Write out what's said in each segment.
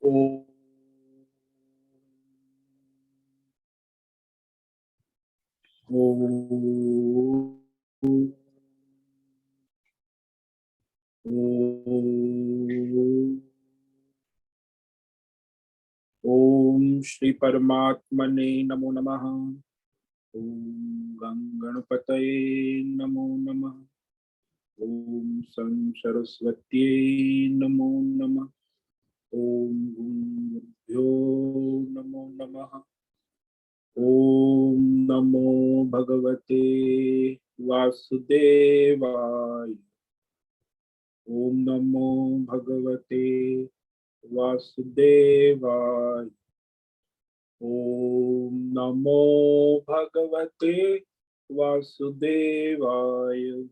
ओम श्री परमात्मने नमो नमः। ओम गं गणपतये नमो नमः। ओम सं सरस्वत्यै नमो नमः। ओम गुरुभ्यो नमो नमः। ओम नमो भगवते वासुदेवाय। ओम नमो भगवते वासुदेवाय। ओम नमो भगवते वासुदेवाय।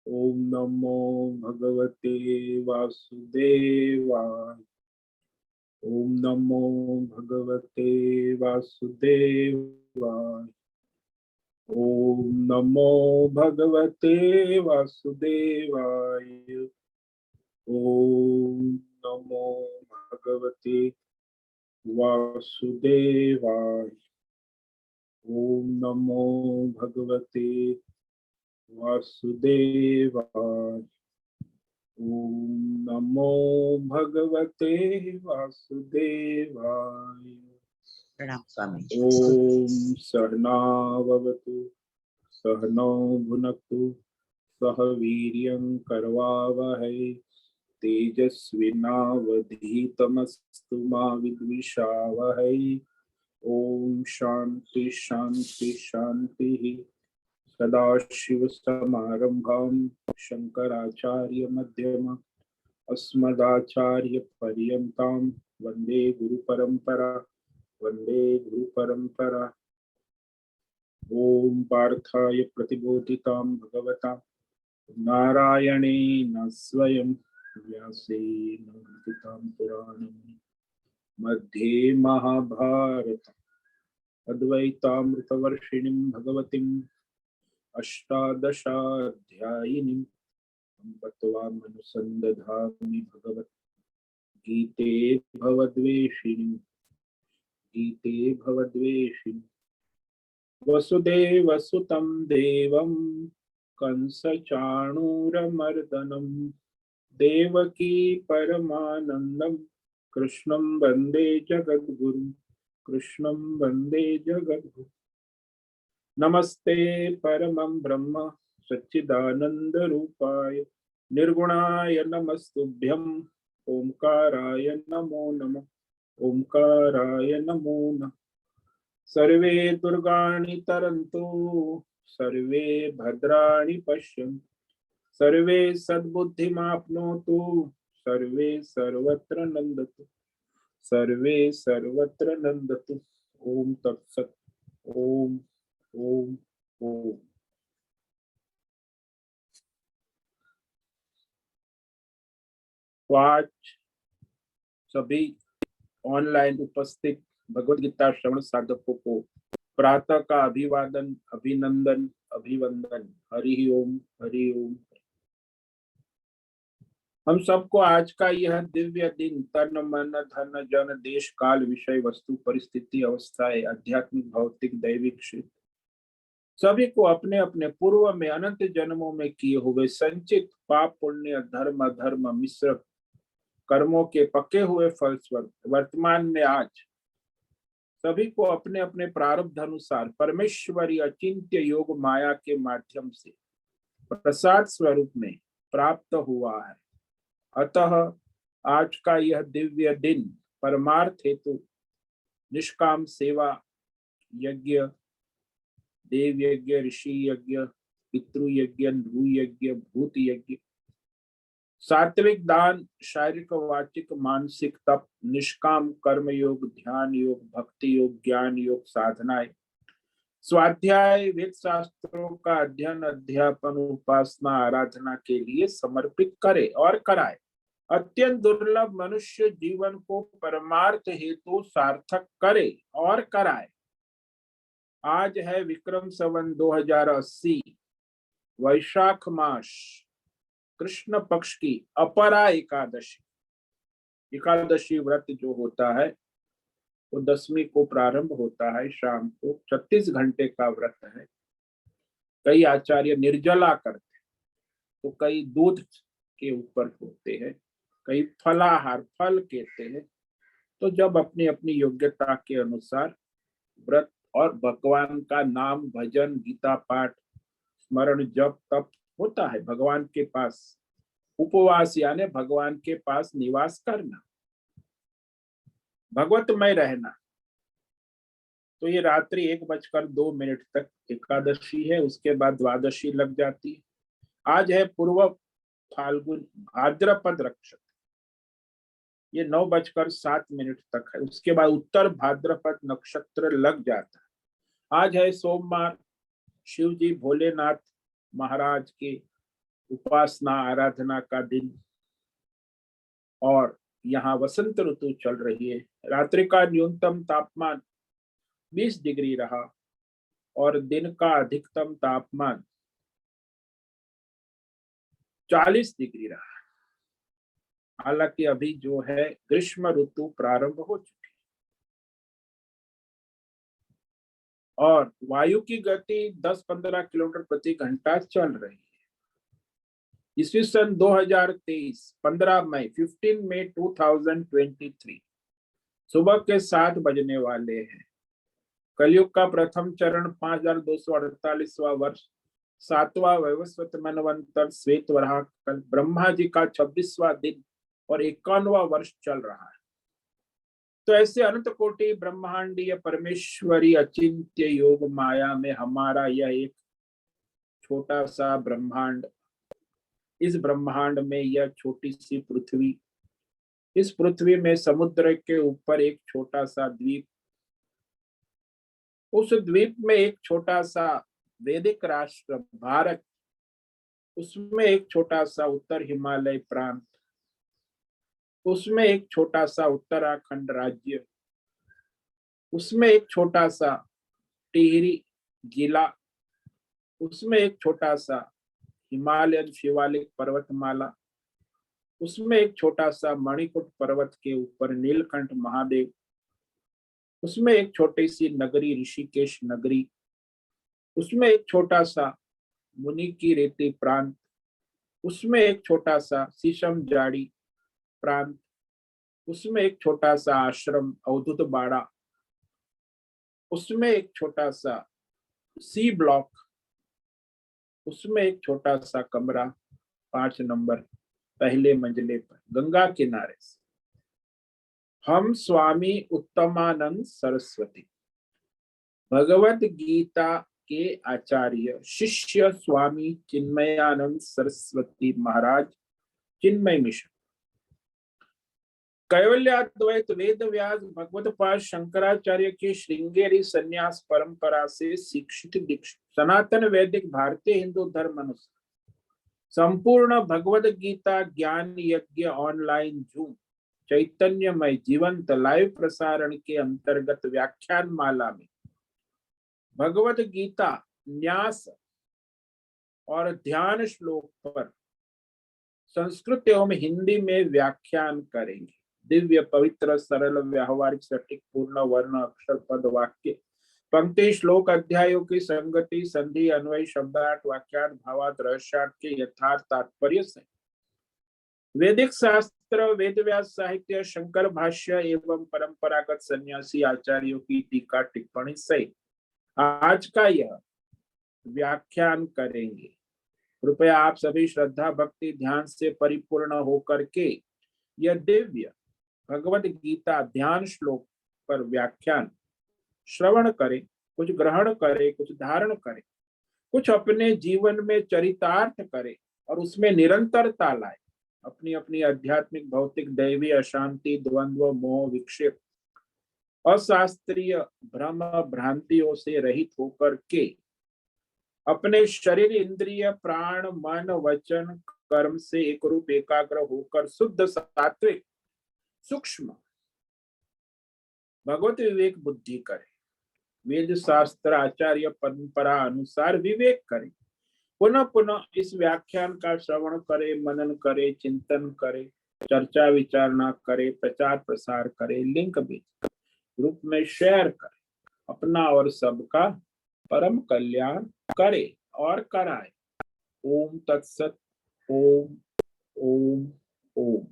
ओम नमो भगवते वासुदेवाय। ओम नमो भगवते वासुदेवाय। ओम नमो भगवते वासुदेवाय। ओम नमो भगवते वासुदेवाय। ओम नमो भगवते वासुदेवाय। ओम नमो भगवते वासुदेवाय। प्रणाम स्वामी। ओम सहनाववतु सहनौ भुनक्तु सह वीर्यं करवावहै तेजस्विनावधीतमस्तु मा विद्विषावहै। ओम शांति शांति शांति। सदाशिवसमारंभां शंकराचार्य मध्यमा अस्मदाचार्य पर्यन्तां वंदे गुरुपरंपरा। वंदे गुरुपरंपरा। ओम पार्थाय प्रतिबोधितां भगवता नारायणेन स्वयं व्यासेन लिखितां पुराणं मध्ये महाभारतम् अद्वैतामृतवर्षिणीं भगवतीम् अष्टादशाध्यायिनीं त्वामनुसन्दधामि भगवद्गीते भवद्वेषिणीं। गीते भवद्वेषिणीं वसुदेवसुतं देवं कंसचाणूरमर्दनं देवकी परमानन्दं कृष्णं वन्दे जगद्गुरुं। कृष्णं वन्दे जगद्गुरुं। नमस्ते परमं ब्रह्म सच्चिदानन्दरूपाय निर्गुणाय नमस्तुभ्यं। ओंकाराय नमो नमः। ओंकाराय नमो नमः। सर्वे दुर्गाणि तरन्तु सर्वे भद्राणि पश्यन्तु सर्वे सद्बुद्धिमाप्नोतु सर्वे सर्वत्र नन्दतु सर्वे सर्वत्र नन्दतु। ओम तत्सत्। ओम ओम ओम। तो आज सभी ऑनलाइन उपस्थित भगवद गीता श्रवण साधकों को प्रातः का अभिवादन अभिनंदन अभिवंदन। हरि ओम हरि ओम। हम सबको आज का यह दिव्य दिन तन मन धन जन देश काल विषय वस्तु परिस्थिति अवस्थाएं आध्यात्मिक भौतिक दैविक क्षेत्र सभी को अपने अपने पूर्व में अनंत जन्मों में किए हुए संचित पाप पुण्य धर्म अधर्म मिश्र कर्मों के पके हुए फलस्वरूप वर्तमान में आज सभी को अपने अपने प्रारब्ध अनुसार परमेश्वरी अचिंत्य योग माया के माध्यम से प्रसाद स्वरूप में प्राप्त हुआ है। अतः आज का यह दिव्य दिन परमार्थ हेतु निष्काम सेवा यज्ञ देव यज्ञ ऋषि यज्ञ पितृ यज्ञ नृ यज्ञ भूत यज्ञ सात्विक दान शारीरिक वाचिक मानसिक तप निष्काम कर्म योग ध्यान योग भक्ति योग ज्ञान योग साधनाएं स्वाध्याय वेद शास्त्रों का अध्ययन अध्यापन उपासना आराधना के लिए समर्पित करे और कराए। अत्यंत दुर्लभ मनुष्य जीवन को परमार्थ हेतु सार्थक करे और कराए। आज है विक्रम संवत 2080 वैशाख मास कृष्ण पक्ष की अपरा एकादशी। एकादशी व्रत जो होता है वो 10वीं को प्रारंभ होता है, शाम को 36 घंटे का व्रत है। कई आचार्य निर्जला करते, तो कई दूध के ऊपर होते हैं, कई फलाहार फल कहते हैं। तो जब अपनी अपनी योग्यता के अनुसार व्रत और भगवान का नाम भजन गीता पाठ स्मरण जप तप होता है, भगवान के पास उपवास यानी भगवान के पास निवास करना, भगवतमय रहना। तो ये रात्रि 1:02 तक एकादशी है, उसके बाद द्वादशी लग जाती है। आज है पूर्व फाल्गुन भाद्रपद नक्षत्र, ये 9:07 तक है। उसके बाद उत्तर भाद्रपद नक्षत्र लग जाता है। आज है सोमवार, शिव जी भोलेनाथ महाराज के उपासना आराधना का दिन, और यहाँ वसंत ऋतु चल रही है। रात्रि का न्यूनतम तापमान 20 डिग्री रहा और दिन का अधिकतम तापमान 40 डिग्री रहा। हालांकि अभी जो है ग्रीष्म ऋतु प्रारंभ हो चुकी है और वायु की गति 10-15 किलोमीटर प्रति घंटा चल रही है। ईस्वी सन 2023 15 मई 15 मई 2023 सुबह के 7 बजने वाले हैं। कलयुग का प्रथम चरण 5248वां वर्ष, 7वां वैवस्वत मनवंतर श्वेत वराह कल, ब्रह्मा जी का 26वां दिन और 51वां वर्ष चल रहा है। तो ऐसे अनंत कोटि ब्रह्मांडीय परमेश्वरी अचिंत्य योग माया में हमारा यह एक छोटा सा ब्रह्मांड, इस ब्रह्मांड में यह छोटी सी पृथ्वी, इस पृथ्वी में समुद्र के ऊपर एक छोटा सा द्वीप, उस द्वीप में एक छोटा सा वैदिक राष्ट्र भारत, उसमें एक छोटा सा उत्तर हिमालय प्रांत, उसमें एक छोटा सा उत्तराखंड राज्य, उसमें एक छोटा सा टिहरी जिला, उसमें एक छोटा सा हिमालयन शिवालिक पर्वतमाला, उसमें एक छोटा सा मणिकूट पर्वत के ऊपर नीलकंठ महादेव, उसमें एक छोटी सी नगरी ऋषिकेश नगरी, उसमें एक छोटा सा मुनि की रेती प्रांत, उसमें एक छोटा सा शीशम जाड़ी प्रांत, उसमें एक छोटा सा आश्रम अवधूत बाड़ा, उसमें एक छोटा सा सी ब्लॉक, उसमें एक छोटा सा कमरा 5 नंबर पहले मंजिले पर गंगा किनारे से। हम स्वामी उत्तमानंद सरस्वती भगवत गीता के आचार्य शिष्य स्वामी चिन्मयानंद सरस्वती महाराज चिन्मय मिशन कैवल्याद्वैत वेद व्यास भगवत पाद शंकराचार्य की श्रृंगेरी संन्यास परंपरा से शिक्षित दीक्षित सनातन वैदिक भारतीय हिंदू धर्म अनुसार संपूर्ण भगवद गीता ज्ञान यज्ञ ऑनलाइन जूम चैतन्यमय जीवंत लाइव प्रसारण के अंतर्गत व्याख्यान माला में भगवद गीता न्यास और ध्यान श्लोक पर संस्कृत एवं हिंदी में व्याख्यान करेंगे। दिव्य पवित्र सरल व्यावहारिक सटीक पूर्ण वर्ण अक्षर पद वाक्य पंक्ति श्लोक अध्यायों की संगति संधि अन्वय शब्दार्थ वाक्यार्थ भावार्थ रहस्यार्थ के यथार्थ तात्पर्य से वैदिक शास्त्र वेद व्यास साहित्य शंकर भाष्य एवं परंपरागत सन्यासी आचार्यों की टीका टिप्पणी सहित आज का यह व्याख्यान करेंगे। कृपया आप सभी श्रद्धा भक्ति ध्यान से परिपूर्ण होकर के यह दिव्य भगवद गीता ध्यान श्लोक पर व्याख्यान श्रवण करें, कुछ ग्रहण करें, कुछ धारण करें, कुछ अपने जीवन में चरितार्थ करें और उसमें निरंतरता लाए। अपनी अपनी आध्यात्मिक भौतिक दैवी अशांति द्वंद्व मोह विक्षेप अशास्त्रीय भ्रम भ्रांतियों से रहित होकर के अपने शरीर इंद्रिय प्राण मन वचन कर्म से एक रूप एकाग्र होकर शुद्ध सात्विक सूक्ष्म भगवत विवेक बुद्धि करें, वेद शास्त्र आचार्य परंपरा अनुसार विवेक करें, पुनः पुनः इस व्याख्यान का श्रवण करें, मनन करें, चिंतन करें चर्चा विचारणा करे, प्रचार प्रसार करे, लिंक भेजे, ग्रुप में शेयर करे, अपना और सबका परम कल्याण करे और कराए। ओम तत्सत। ओम ओम ओम।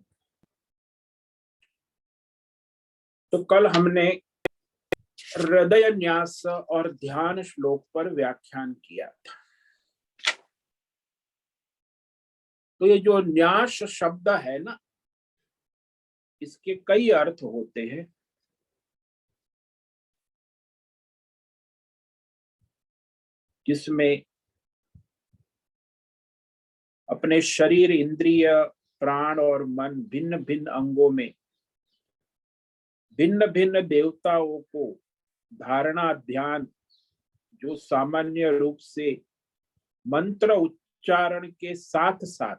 तो कल हमने हृदय न्यास और ध्यान श्लोक पर व्याख्यान किया था। तो ये जो न्यास शब्द है ना, इसके कई अर्थ होते हैं। जिसमें अपने शरीर, इंद्रिय, प्राण और मन, भिन्न भिन्न अंगों में भिन्न भिन्न देवताओं को धारणा, ध्यान, जो सामान्य रूप से मंत्र उच्चारण के साथ साथ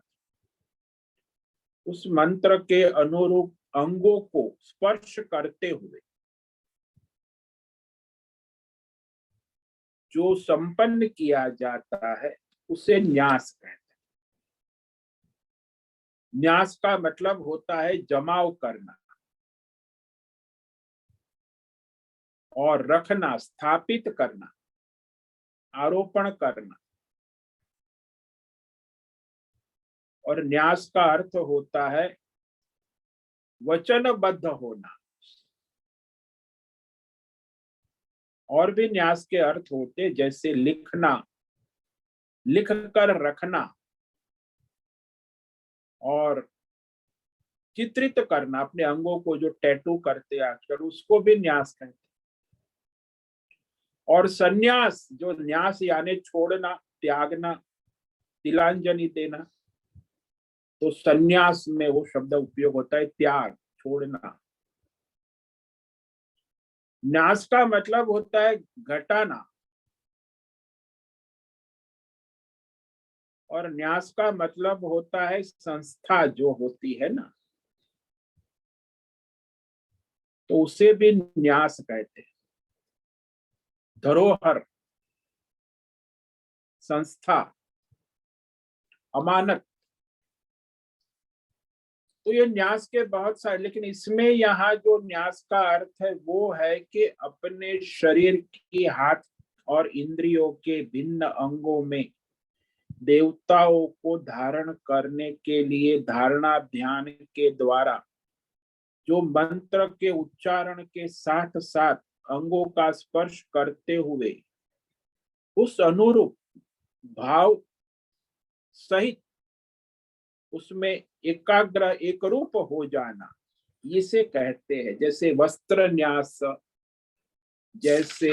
उस मंत्र के अनुरूप अंगों को स्पर्श करते हुए जो संपन्न किया जाता है उसे न्यास कहते हैं। न्यास का मतलब होता है जमाव करना और रखना, स्थापित करना, आरोपण करना। और न्यास का अर्थ होता है वचनबद्ध होना। और भी न्यास के अर्थ होते जैसे लिखना, लिख कर रखना, और चित्रित करना, अपने अंगों को जो टैटू करते आजकल, उसको भी न्यास कहते हैं। और संन्यास, जो न्यास यानी छोड़ना, त्यागना, तिलांजलि देना, तो संन्यास में वो शब्द उपयोग होता है त्याग, छोड़ना। न्यास का मतलब होता है घटाना, और न्यास का मतलब होता है संस्था जो होती है ना, तो उसे भी न्यास कहते हैं। धरोहर, संस्था, अमानत। तो ये न्यास के बहुत सारे, लेकिन इसमें यहाँ जो न्यास का अर्थ है वो है कि अपने शरीर की, हाथ और इंद्रियों के भिन्न अंगों में देवताओं को धारण करने के लिए धारणा, ध्यान के द्वारा जो मंत्र के उच्चारण के साथ साथ अंगों का स्पर्श करते हुए उस अनुरूप भाव सहित उसमें एकाग्र, एक रूप हो जाना, इसे कहते हैं। जैसे वस्त्र न्यास, जैसे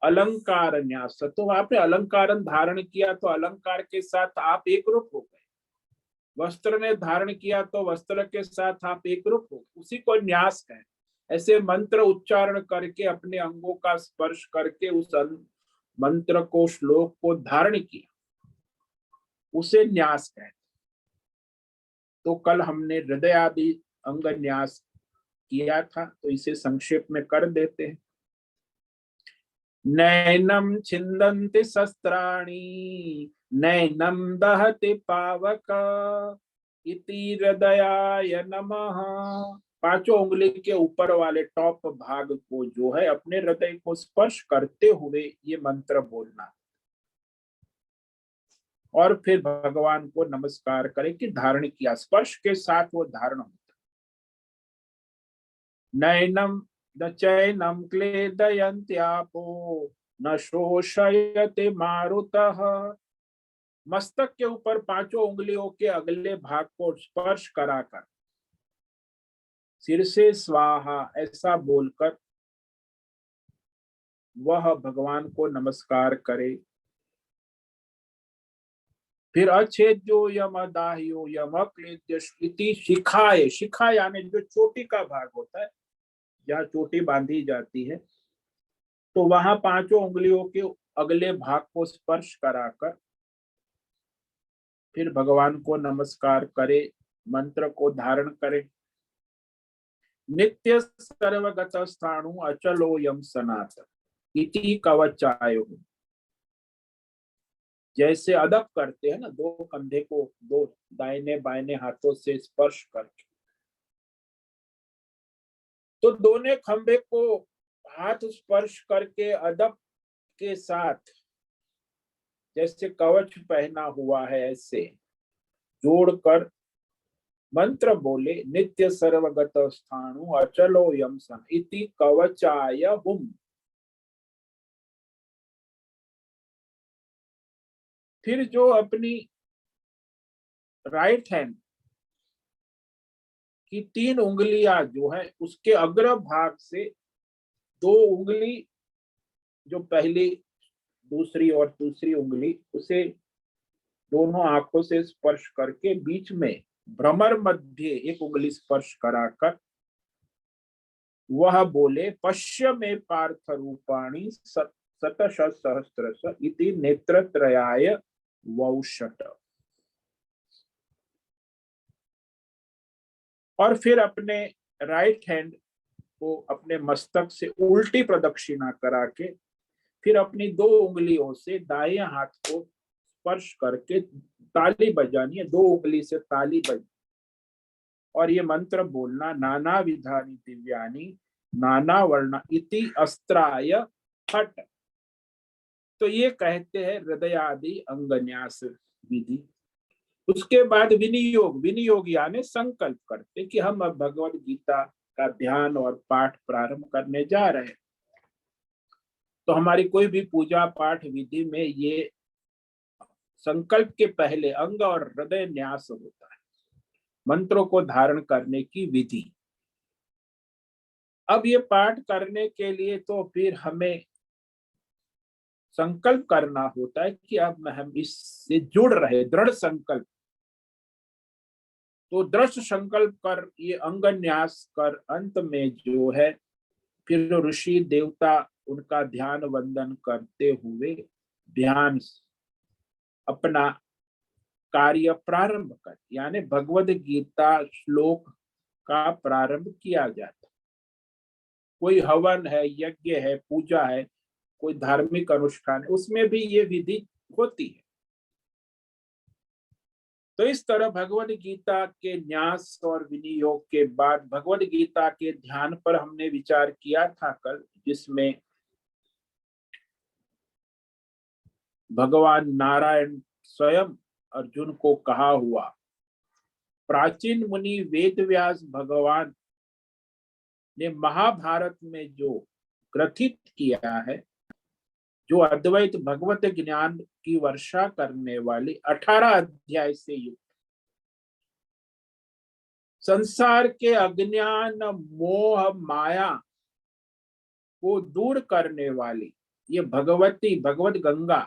अलंकार न्यास। तो आपने अलंकारन धारण किया तो अलंकार के साथ आप एक रूप हो गए, वस्त्र ने धारण किया तो वस्त्र के साथ आप एक रूप हो गए, उसी को न्यास कहें। ऐसे मंत्र उच्चारण करके अपने अंगों का स्पर्श करके उस मंत्र को, श्लोक को धारण किया, उसे न्यास कहते। तो कल हमने हृदय आदि अंग न्यास किया था, तो इसे संक्षेप में कर देते हैं। नैनम छिन्दन्ति शस्त्राणि, नैनम दहति पावक, इति हृदयाय नमः। पांचों उंगली के ऊपर वाले टॉप भाग को जो है अपने हृदय को स्पर्श करते हुए ये मंत्र बोलना, और फिर भगवान को नमस्कार करें कि धारण किया। स्पर्श के साथ वो धारण होता। नैनम न चैनम क्लेदयन्त्यापो, न शोषयते मारुतः। मस्तक के ऊपर पांचों उंगलियों के अगले भाग को स्पर्श कराकर सिर से स्वाहा ऐसा बोलकर वह भगवान को नमस्कार करे। फिर अच्छेद्यो यम दाह्यो यम क्लेद्य शिखाए, शिखा यानी जो चोटी का भाग होता है, जहाँ चोटी बांधी जाती है, तो वहां पांचों उंगलियों के अगले भाग को स्पर्श कराकर फिर भगवान को नमस्कार करे, मंत्र को धारण करे। नित्य सर्वगत स्थाणु अचलो यम सनातन इति कवचायो। जैसे अदब करते हैं ना, दो कंधे को दो दाहिने बाइने हाथों से स्पर्श करके, तो दोनों खंभे को हाथ स्पर्श करके अदब के साथ जैसे कवच पहना हुआ है ऐसे जोड़कर मंत्र बोले, नित्य सर्वगत स्थाणु अचलो यम सन इति कवचाय हुम। फिर जो अपनी राइट हैंड की 3 उंगलियां जो है उसके अग्र भाग से 2 उंगली, जो पहली दूसरी और दूसरी उंगली, उसे दोनों आंखों से स्पर्श करके बीच में भ्रमर मध्य एक उंगली स्पर्श कराकर वह बोले, पश्य में पार्थ रूपाणी शतश सहस्त्रश इति नेत्रत्रयाय वौषट। और फिर अपने राइट हैंड को अपने मस्तक से उल्टी प्रदक्षिणा करा के फिर अपनी 2 उंगलियों से दाएं हाथ को स्पर्श करके ताली बजानी है, 2 उंगली से ताली बज और ये मंत्र बोलना, नाना विधानी दिव्यानी नाना वर्ण इति अस्त्राय हट। तो ये कहते हैं हृदयादि अंगन्यास विधि। उसके बाद विनियोग, विनियोग यानी संकल्प करते कि हम अब भगवद गीता का ध्यान और पाठ प्रारंभ करने जा रहे हैं। तो हमारी कोई भी पूजा पाठ विधि में ये संकल्प के पहले अंग और हृदय न्यास होता है, मंत्रों को धारण करने की विधि। अब ये पाठ करने के लिए तो फिर हमें संकल्प करना होता है कि अब हम इससे जुड़ रहे, दृढ़ संकल्प। तो दृढ़ संकल्प कर ये अंग न्यास कर अंत में जो है फिर ऋषि देवता उनका ध्यान वंदन करते हुए ध्यान अपना कार्य प्रारंभ कर, यानी भगवद गीता श्लोक का प्रारंभ किया जाता। कोई हवन है, यज्ञ है, पूजा है, कोई धार्मिक अनुष्ठान है, उसमें भी ये विधि होती है। तो इस तरह भगवद गीता के न्यास और विनियोग के बाद भगवद गीता के ध्यान पर हमने विचार किया था कल, जिसमें भगवान नारायण स्वयं अर्जुन को कहा हुआ, प्राचीन मुनि वेदव्यास भगवान ने महाभारत में जो ग्रथित किया है, जो अद्वैत भगवत ज्ञान की वर्षा करने वाली 18 अध्याय से युक्त संसार के अज्ञान मोह माया को दूर करने वाली ये भगवती भगवत गंगा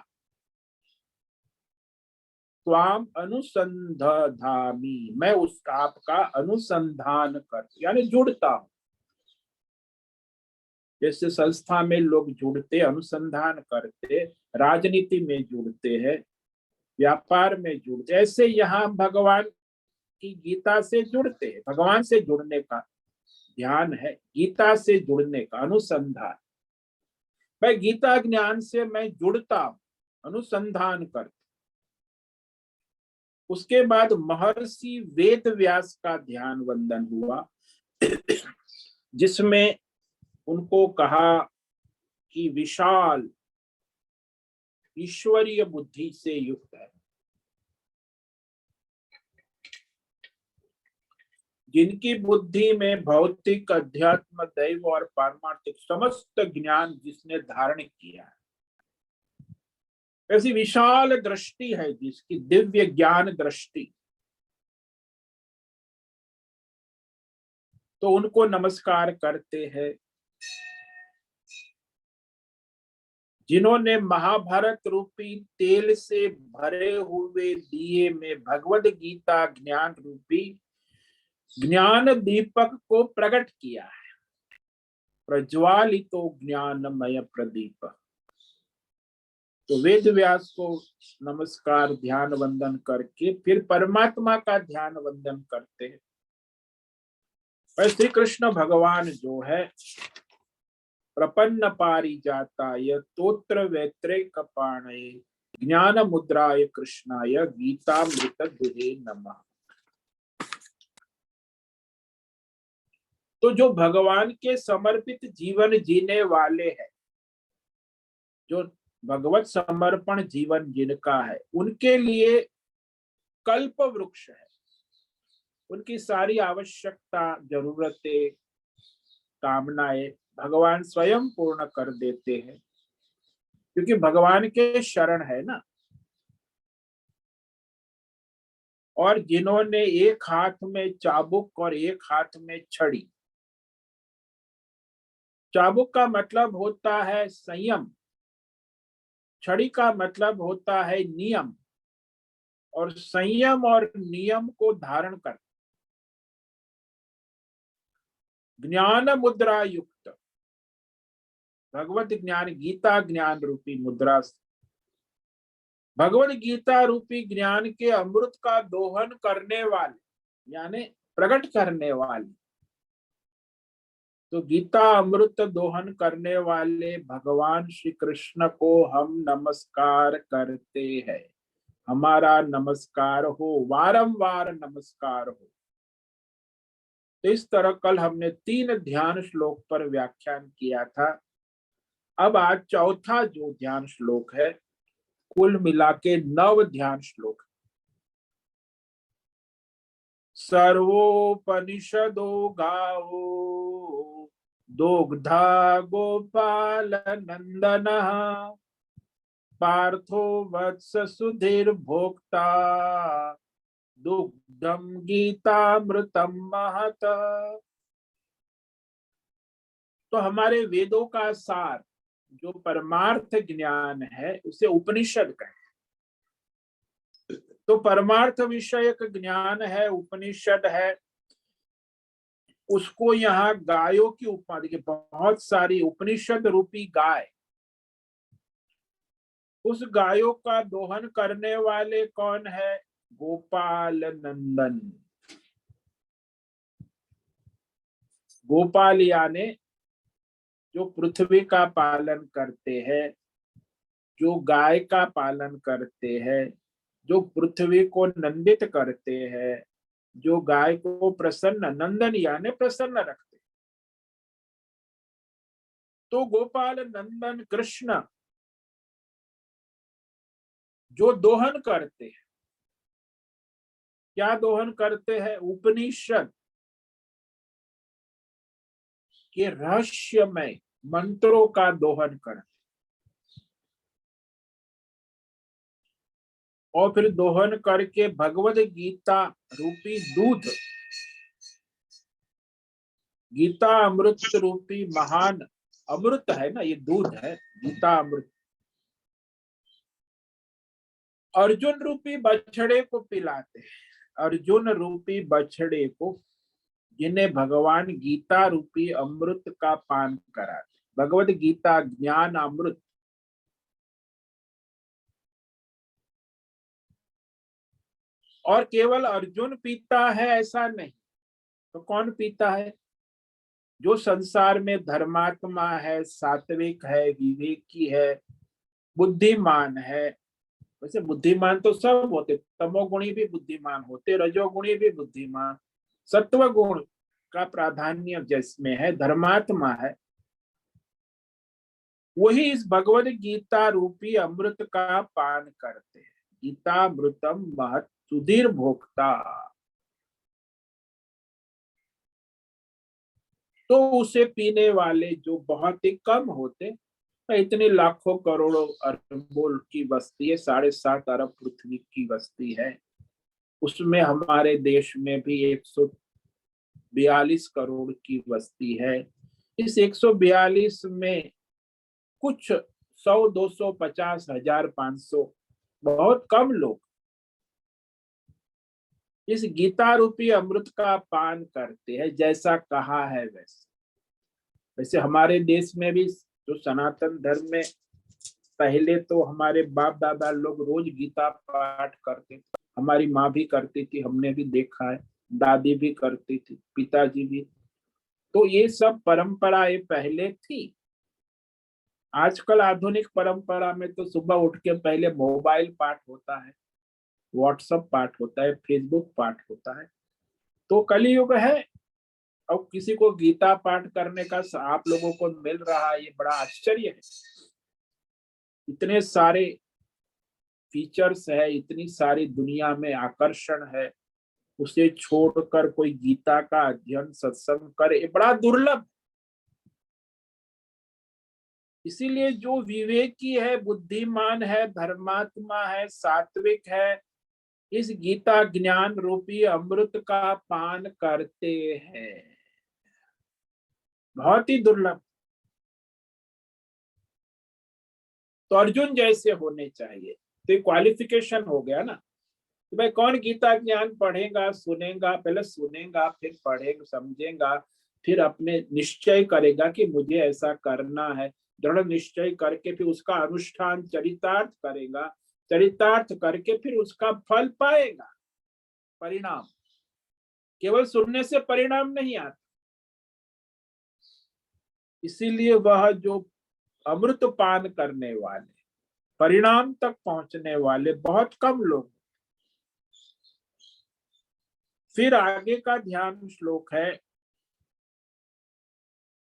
स्वाम अनुसंधामी, मैं उस आपका अनुसंधान कर यानी जुड़ता हूं। जैसे संस्था में लोग जुड़ते, अनुसंधान करते, राजनीति में जुड़ते हैं, व्यापार में जुड़ते, ऐसे यहाँ भगवान की गीता से जुड़ते हैं। भगवान से जुड़ने का ध्यान है, गीता से जुड़ने का अनुसंधान। मैं गीता ज्ञान से मैं जुड़ता हूं, अनुसंधान करता। उसके बाद महर्षि वेद व्यास का ध्यान वंदन हुआ, जिसमें उनको कहा कि विशाल ईश्वरीय बुद्धि से युक्त है, जिनकी बुद्धि में भौतिक, अध्यात्म, दैव और पारमार्थिक समस्त ज्ञान जिसने धारण किया है, ऐसी विशाल दृष्टि है जिसकी, दिव्य ज्ञान दृष्टि। तो उनको नमस्कार करते हैं, जिन्होंने महाभारत रूपी तेल से भरे हुए दिए में भगवद गीता ज्ञान रूपी ज्ञान दीपक को प्रकट किया है, प्रज्वालितो ज्ञानमय प्रदीप। तो वेद व्यास को नमस्कार ध्यान वंदन करके फिर परमात्मा का ध्यान वंदन करते हैं। और श्री कृष्ण भगवान जो है प्रपन्न पारिजाताय तोत्र वैत्रे कपाणये ज्ञान मुद्राय कृष्णाय गीतामृत दुहे नमः। तो जो भगवान के समर्पित जीवन जीने वाले हैं, जो भगवत समर्पण जीवन जिनका है, उनके लिए कल्प वृक्ष है। उनकी सारी आवश्यकता, जरूरतें, कामनाएं भगवान स्वयं पूर्ण कर देते हैं, क्योंकि भगवान के शरण है ना। और जिन्होंने एक हाथ में चाबुक और एक हाथ में छड़ी, चाबुक का मतलब होता है संयम, छड़ी का मतलब होता है नियम, और संयम और नियम को धारण कर ज्ञान मुद्रा युक्त भगवत ज्ञान, गीता ज्ञान रूपी मुद्रा, भगवत गीता रूपी ज्ञान के अमृत का दोहन करने वाले, यानी प्रकट करने वाले। तो गीता अमृत दोहन करने वाले भगवान श्री कृष्ण को हम नमस्कार करते हैं। हमारा नमस्कार हो, वारंवार नमस्कार हो। तो इस तरह कल हमने 3 ध्यान श्लोक पर व्याख्यान किया था। अब आज चौथा जो ध्यान श्लोक है, कुल मिला के 9 ध्यान श्लोक। सर्वोपनिषदो गावो दुग्धा गोपाल नंदनः पार्थो वत्स सुधीर भोक्ता दुग्धम गीतामृतम महत। तो हमारे वेदों का सार जो परमार्थ ज्ञान है, उसे उपनिषद कहते हैं। तो परमार्थ विषयक ज्ञान है, उपनिषद है। उसको यहाँ गायों की उपमा, देखिए बहुत सारी उपनिषद रूपी गाय, उस गायों का दोहन करने वाले कौन है? गोपाल नंदन। गोपाल यानी जो पृथ्वी का पालन करते हैं, जो गाय का पालन करते हैं, जो पृथ्वी को नंदित करते हैं, जो गाय को प्रसन्न, नंदन यानी प्रसन्न रखते। तो गोपाल नंदन कृष्ण जो दोहन करते हैं, क्या दोहन करते हैं? उपनिषद के रहस्यमय मंत्रों का दोहन करते, और फिर दोहन करके भगवद गीता रूपी दूध, गीता अमृत रूपी महान अमृत है ना, ये दूध है गीता अमृत, अर्जुन रूपी बछड़े को पिलाते हैं। अर्जुन रूपी बछड़े को, जिन्हें भगवान गीता रूपी अमृत का पान कराते, भगवद गीता ज्ञान अमृत। और केवल अर्जुन पीता है ऐसा नहीं, तो कौन पीता है? जो संसार में धर्मात्मा है, सात्विक है, विवेकी है, बुद्धिमान है। वैसे बुद्धिमान तो सब होते, तमोगुणी भी बुद्धिमान होते, रजोगुणी भी बुद्धिमान, सत्व गुण का प्राधान्य जिसमें है, धर्मात्मा है, वही इस भगवद गीता रूपी अमृत का पान करते हैं। गीता अमृतम महत् सुधीर भोक्ता। तो उसे पीने वाले जो बहुत ही कम होते, इतनी लाखों करोड़ों अरबों की बस्ती है, 7.5 अरब पृथ्वी की बस्ती है, उसमें हमारे देश में भी 142 करोड़ की बस्ती है। इस 142 में कुछ 100, 200, 50, 1000, 500 बहुत कम लोग इस गीता रूपी अमृत का पान करते हैं, जैसा कहा है वैसे। वैसे हमारे देश में भी जो सनातन धर्म में, पहले तो हमारे बाप दादा लोग रोज गीता पाठ करते थे, हमारी माँ भी करती थी, हमने भी देखा है, दादी भी करती थी, पिताजी भी। तो ये सब परंपराएं पहले थी। आजकल आधुनिक परंपरा में तो सुबह उठ के पहले मोबाइल पाठ होता है, व्हाट्सएप पाठ होता है, फेसबुक पाठ होता है। तो कलयुग है और किसी को गीता पाठ करने का आप लोगों को मिल रहा है, ये बड़ा आश्चर्य है। इतने सारे फीचर्स है, इतनी सारी दुनिया में आकर्षण है, उसे छोड़कर कोई गीता का अध्ययन सत्संग करे, बड़ा दुर्लभ। इसीलिए जो विवेकी है, बुद्धिमान है, धर्मात्मा है, सात्विक है, इस गीता ज्ञान रूपी अमृत का पान करते हैं। बहुत ही दुर्लभ। तो अर्जुन जैसे होने चाहिए। तो ये क्वालिफिकेशन हो गया ना कि भाई कौन गीता ज्ञान पढ़ेगा, सुनेगा, पहले सुनेगा, फिर पढ़ेगा, समझेगा, फिर अपने निश्चय करेगा कि मुझे ऐसा करना है, दृढ़ निश्चय करके फिर उसका अनुष्ठान चरितार्थ करेगा, चरितार्थ करके फिर उसका फल पाएगा, परिणाम। केवल सुनने से परिणाम नहीं आता। इसीलिए वह जो अमृत पान करने वाले, परिणाम तक पहुंचने वाले बहुत कम लोग। फिर आगे का ध्यान श्लोक है,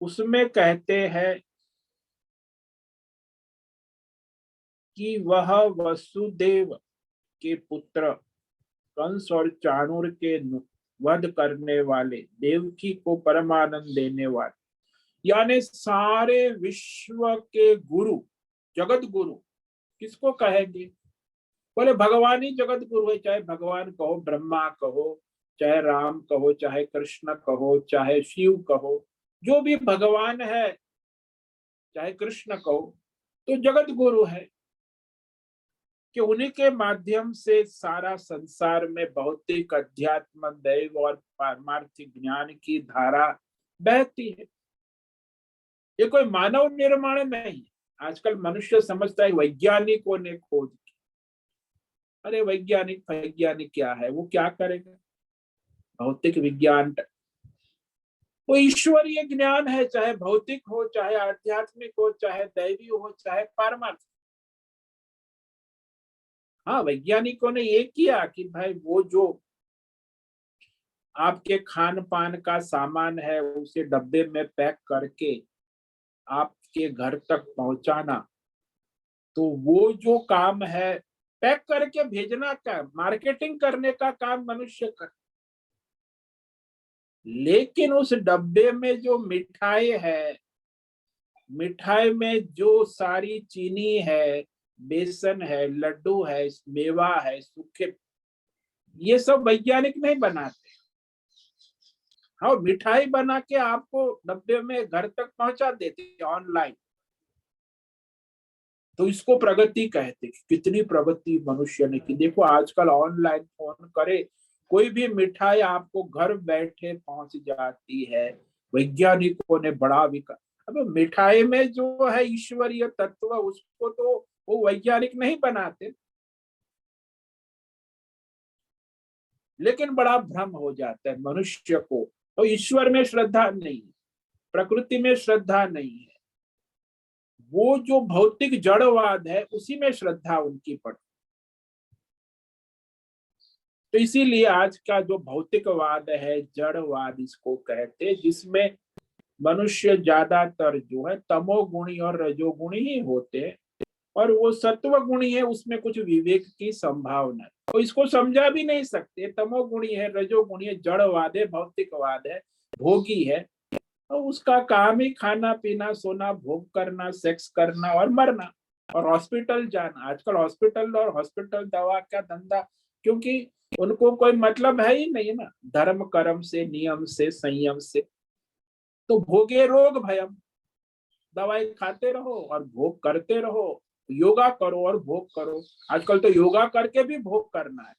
उसमें कहते हैं कि वह वसुदेव के पुत्र कंस और चाणूर के वध करने वाले, देवकी को परमानंद देने वाले, यानी सारे विश्व के गुरु, जगत गुरु किसको कहेंगे? बोले भगवान ही जगत गुरु है। चाहे भगवान कहो, ब्रह्मा कहो, चाहे राम कहो, चाहे कृष्ण कहो, चाहे शिव कहो, जो भी भगवान है, चाहे कृष्ण कहो, तो जगत गुरु है कि उन्हीं के माध्यम से सारा संसार में भौतिक, अध्यात्म, दैव और पारमार्थिक ज्ञान की धारा बहती है। ये कोई मानव निर्माण नहीं। आजकल मनुष्य समझता है वैज्ञानिकों ने खोज की। अरे वैज्ञानिक क्या है, वो क्या करेगा? भौतिक विज्ञान वो ईश्वरीय ज्ञान है, चाहे भौतिक हो, चाहे आध्यात्मिक हो, चाहे दैवी हो, चाहे पारमार्थिक। हाँ, वैज्ञानिकों ने ये किया कि भाई वो जो आपके खान पान का सामान है उसे डब्बे में पैक करके आपके घर तक पहुंचाना, तो वो जो काम है पैक करके भेजना का, मार्केटिंग करने का काम मनुष्य कर। लेकिन उस डब्बे में जो मिठाई है, मिठाई में जो सारी चीनी है, बेसन है, लड्डू है, मेवा है, सूखे, ये सब वैज्ञानिक नहीं बनाते। हाँ, मिठाई बना के आपको डब्बे में घर तक पहुंचा देते ऑनलाइन। तो इसको प्रगति कहते। कितनी प्रगति मनुष्य ने की। देखो आजकल ऑनलाइन फोन करे, कोई भी मिठाई आपको घर बैठे पहुंच जाती है। वैज्ञानिकों ने बड़ा विकास। अब मिठाई में जो है ईश्वरीय तत्व, उसको तो वो वैज्ञानिक नहीं बनाते। लेकिन बड़ा भ्रम हो जाता है मनुष्य को। तो ईश्वर में श्रद्धा नहीं है, प्रकृति में श्रद्धा नहीं है, वो जो भौतिक जड़वाद है उसी में श्रद्धा उनकी पड़ती। तो इसीलिए आज का जो भौतिकवाद है, जड़वाद इसको कहते, जिसमें मनुष्य ज्यादातर जो है तमोगुणी और रजोगुणी ही होते हैं, और वो सत्व गुणी है, उसमें कुछ विवेक की संभावना है। तो इसको समझा भी नहीं सकते। तमोगुणी है, रजोगुणी है, जड़वाद है, भौतिकवाद है, भोगी है, तो उसका काम ही खाना पीना, सोना, भोग करना, सेक्स करना और मरना और हॉस्पिटल जाना। आजकल हॉस्पिटल और हॉस्पिटल दवा का धंधा, क्योंकि उनको कोई मतलब है ही नहीं ना धर्म कर्म से, नियम से, संयम से। तो भोगे रोग भयम, दवाई खाते रहो और भोग करते रहो, योगा करो और भोग करो। आजकल तो योगा करके भी भोग करना है,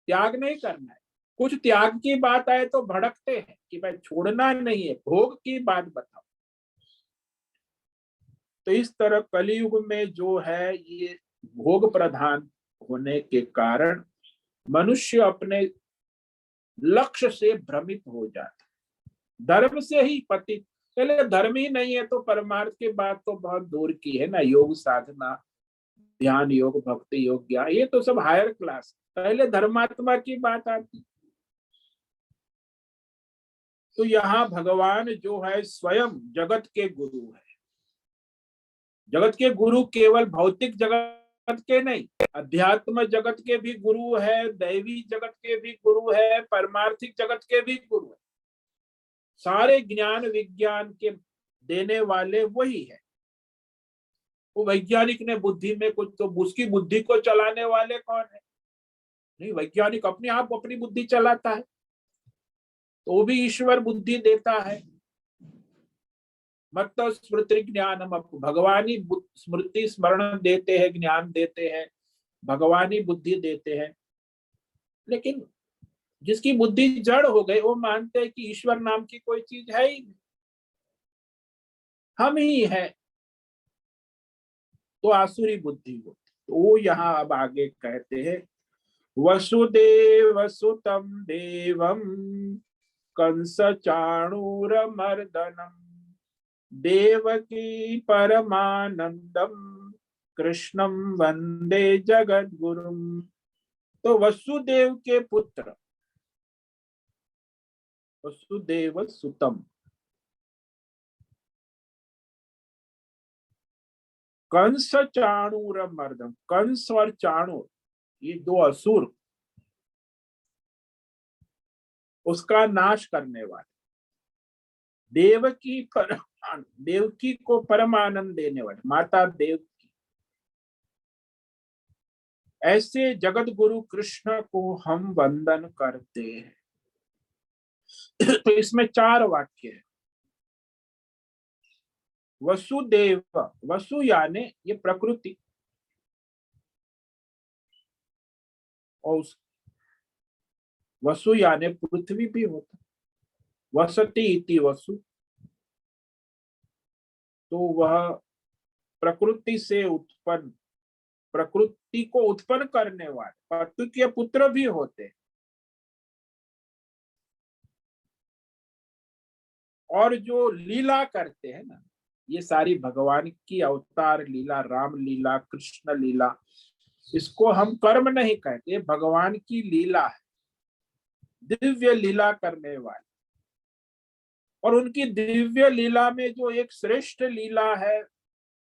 त्याग नहीं करना है। कुछ त्याग की बात आए तो भड़कते हैं कि भाई छोड़ना नहीं है, भोग की बात बताओ। तो इस तरह कलयुग में जो है ये भोग प्रधान होने के कारण मनुष्य अपने लक्ष्य से भ्रमित हो जाता, धर्म से ही पतित पहले धर्म ही नहीं है तो परमार्थ की बात तो बहुत दूर की है ना। योग साधना, ध्यान योग, भक्ति योग, ज्ञान, ये तो सब हायर क्लास। पहले धर्मात्मा की बात आती। तो यहाँ भगवान जो है स्वयं जगत के गुरु है। जगत के गुरु केवल भौतिक जगत के नहीं, अध्यात्म जगत के भी गुरु है, दैवी जगत के भी गुरु है, परमार्थिक जगत के भी गुरु है। सारे ज्ञान विज्ञान के देने वाले वही है। वो वैज्ञानिक ने बुद्धि में कुछ, तो उसकी बुद्धि को चलाने वाले कौन है? नहीं, वैज्ञानिक अपने आप अपनी बुद्धि चलाता है, तो भी ईश्वर बुद्धि देता है। मत स्मृति ज्ञान, हम भगवानी स्मृति स्मरण देते हैं, ज्ञान देते हैं, भगवानी बुद्धि देते हैं। लेकिन जिसकी बुद्धि जड़ हो गई वो मानते हैं कि ईश्वर नाम की कोई चीज है ही नहीं, हम ही है, तो आसुरी बुद्धि होती। तो वो यहाँ अब आगे कहते हैं, वसुदेव सुतम देवम कंस चाणूरमर्दनम देवकी परमानंदम कृष्णम वंदे जगद्गुरुम। तो वसुदेव के पुत्र वसुदेव सुतम, कंस चाणूरमर्दम, कंस और चाणूर ये दो असुर, उसका नाश करने वाले, देवकी देवकी को परमानंद देने वाले, माता देवकी, ऐसे जगत गुरु कृष्ण को हम वंदन करते हैं। तो इसमें 4 वाक्य है। वसुदेव, वसु यानी ये प्रकृति, और उस वसु यानी पृथ्वी भी होता, वसति इति वसु, तो वह प्रकृति से उत्पन्न, प्रकृति को उत्पन्न करने वाले, पति के पुत्र भी होते हैं। और जो लीला करते हैं ना, ये सारी भगवान की अवतार लीला, राम लीला, कृष्ण लीला, इसको हम कर्म नहीं कहते, भगवान की लीला है, दिव्य लीला करने वाले। और उनकी दिव्य लीला में जो एक श्रेष्ठ लीला है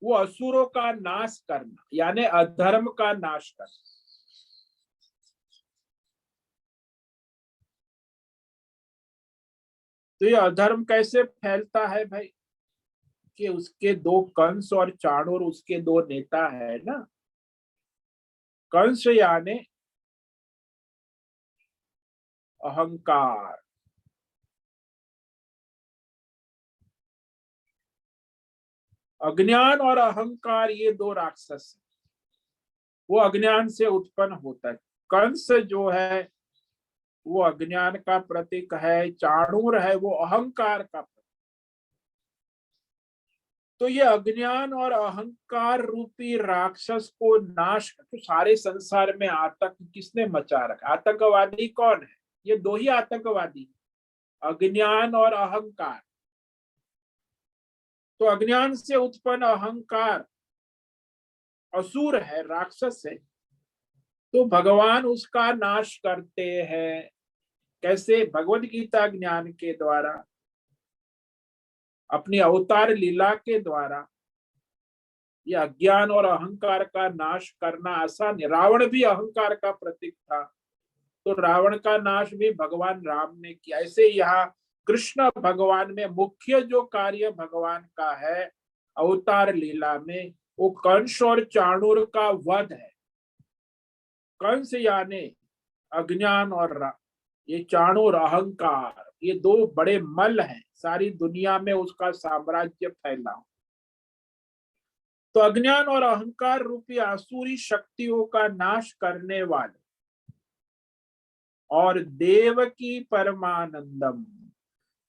वो असुरों का नाश करना, यानी अधर्म का नाश करना। तो ये अधर्म कैसे फैलता है भाई? कि उसके 2 कंस और चाणूर उसके 2 नेता है ना। कंस यानी अहंकार, अज्ञान और अहंकार, ये 2 राक्षस है। वो अज्ञान से उत्पन्न होता है। कंस जो है वो अज्ञान का प्रतीक है, चाणूर है वो अहंकार का प्रतीक। तो ये अज्ञान और अहंकार रूपी राक्षस को नाश, तो सारे संसार में आतंक किसने मचा रखा? आतंकवादी कौन है? ये 2 ही आतंकवादी, अज्ञान और अहंकार। तो अज्ञान से उत्पन्न अहंकार असुर है, राक्षस है, तो भगवान उसका नाश करते हैं। कैसे? भगवद गीता ज्ञान के द्वारा, अपनी अवतार लीला के द्वारा। ये अज्ञान और अहंकार का नाश करना आसान है। रावण भी अहंकार का प्रतीक था, तो रावण का नाश भी भगवान राम ने किया। ऐसे यहाँ कृष्ण भगवान में मुख्य जो कार्य भगवान का है अवतार लीला में, वो कंस और चाणूर का वध है। कंस यानी अज्ञान और ये चाणूर अहंकार, ये 2 बड़े मल हैं, सारी दुनिया में उसका साम्राज्य फैला। तो अज्ञान और अहंकार रूपी आसुरी शक्तियों का नाश करने वाले, और देवकी परमानंदम,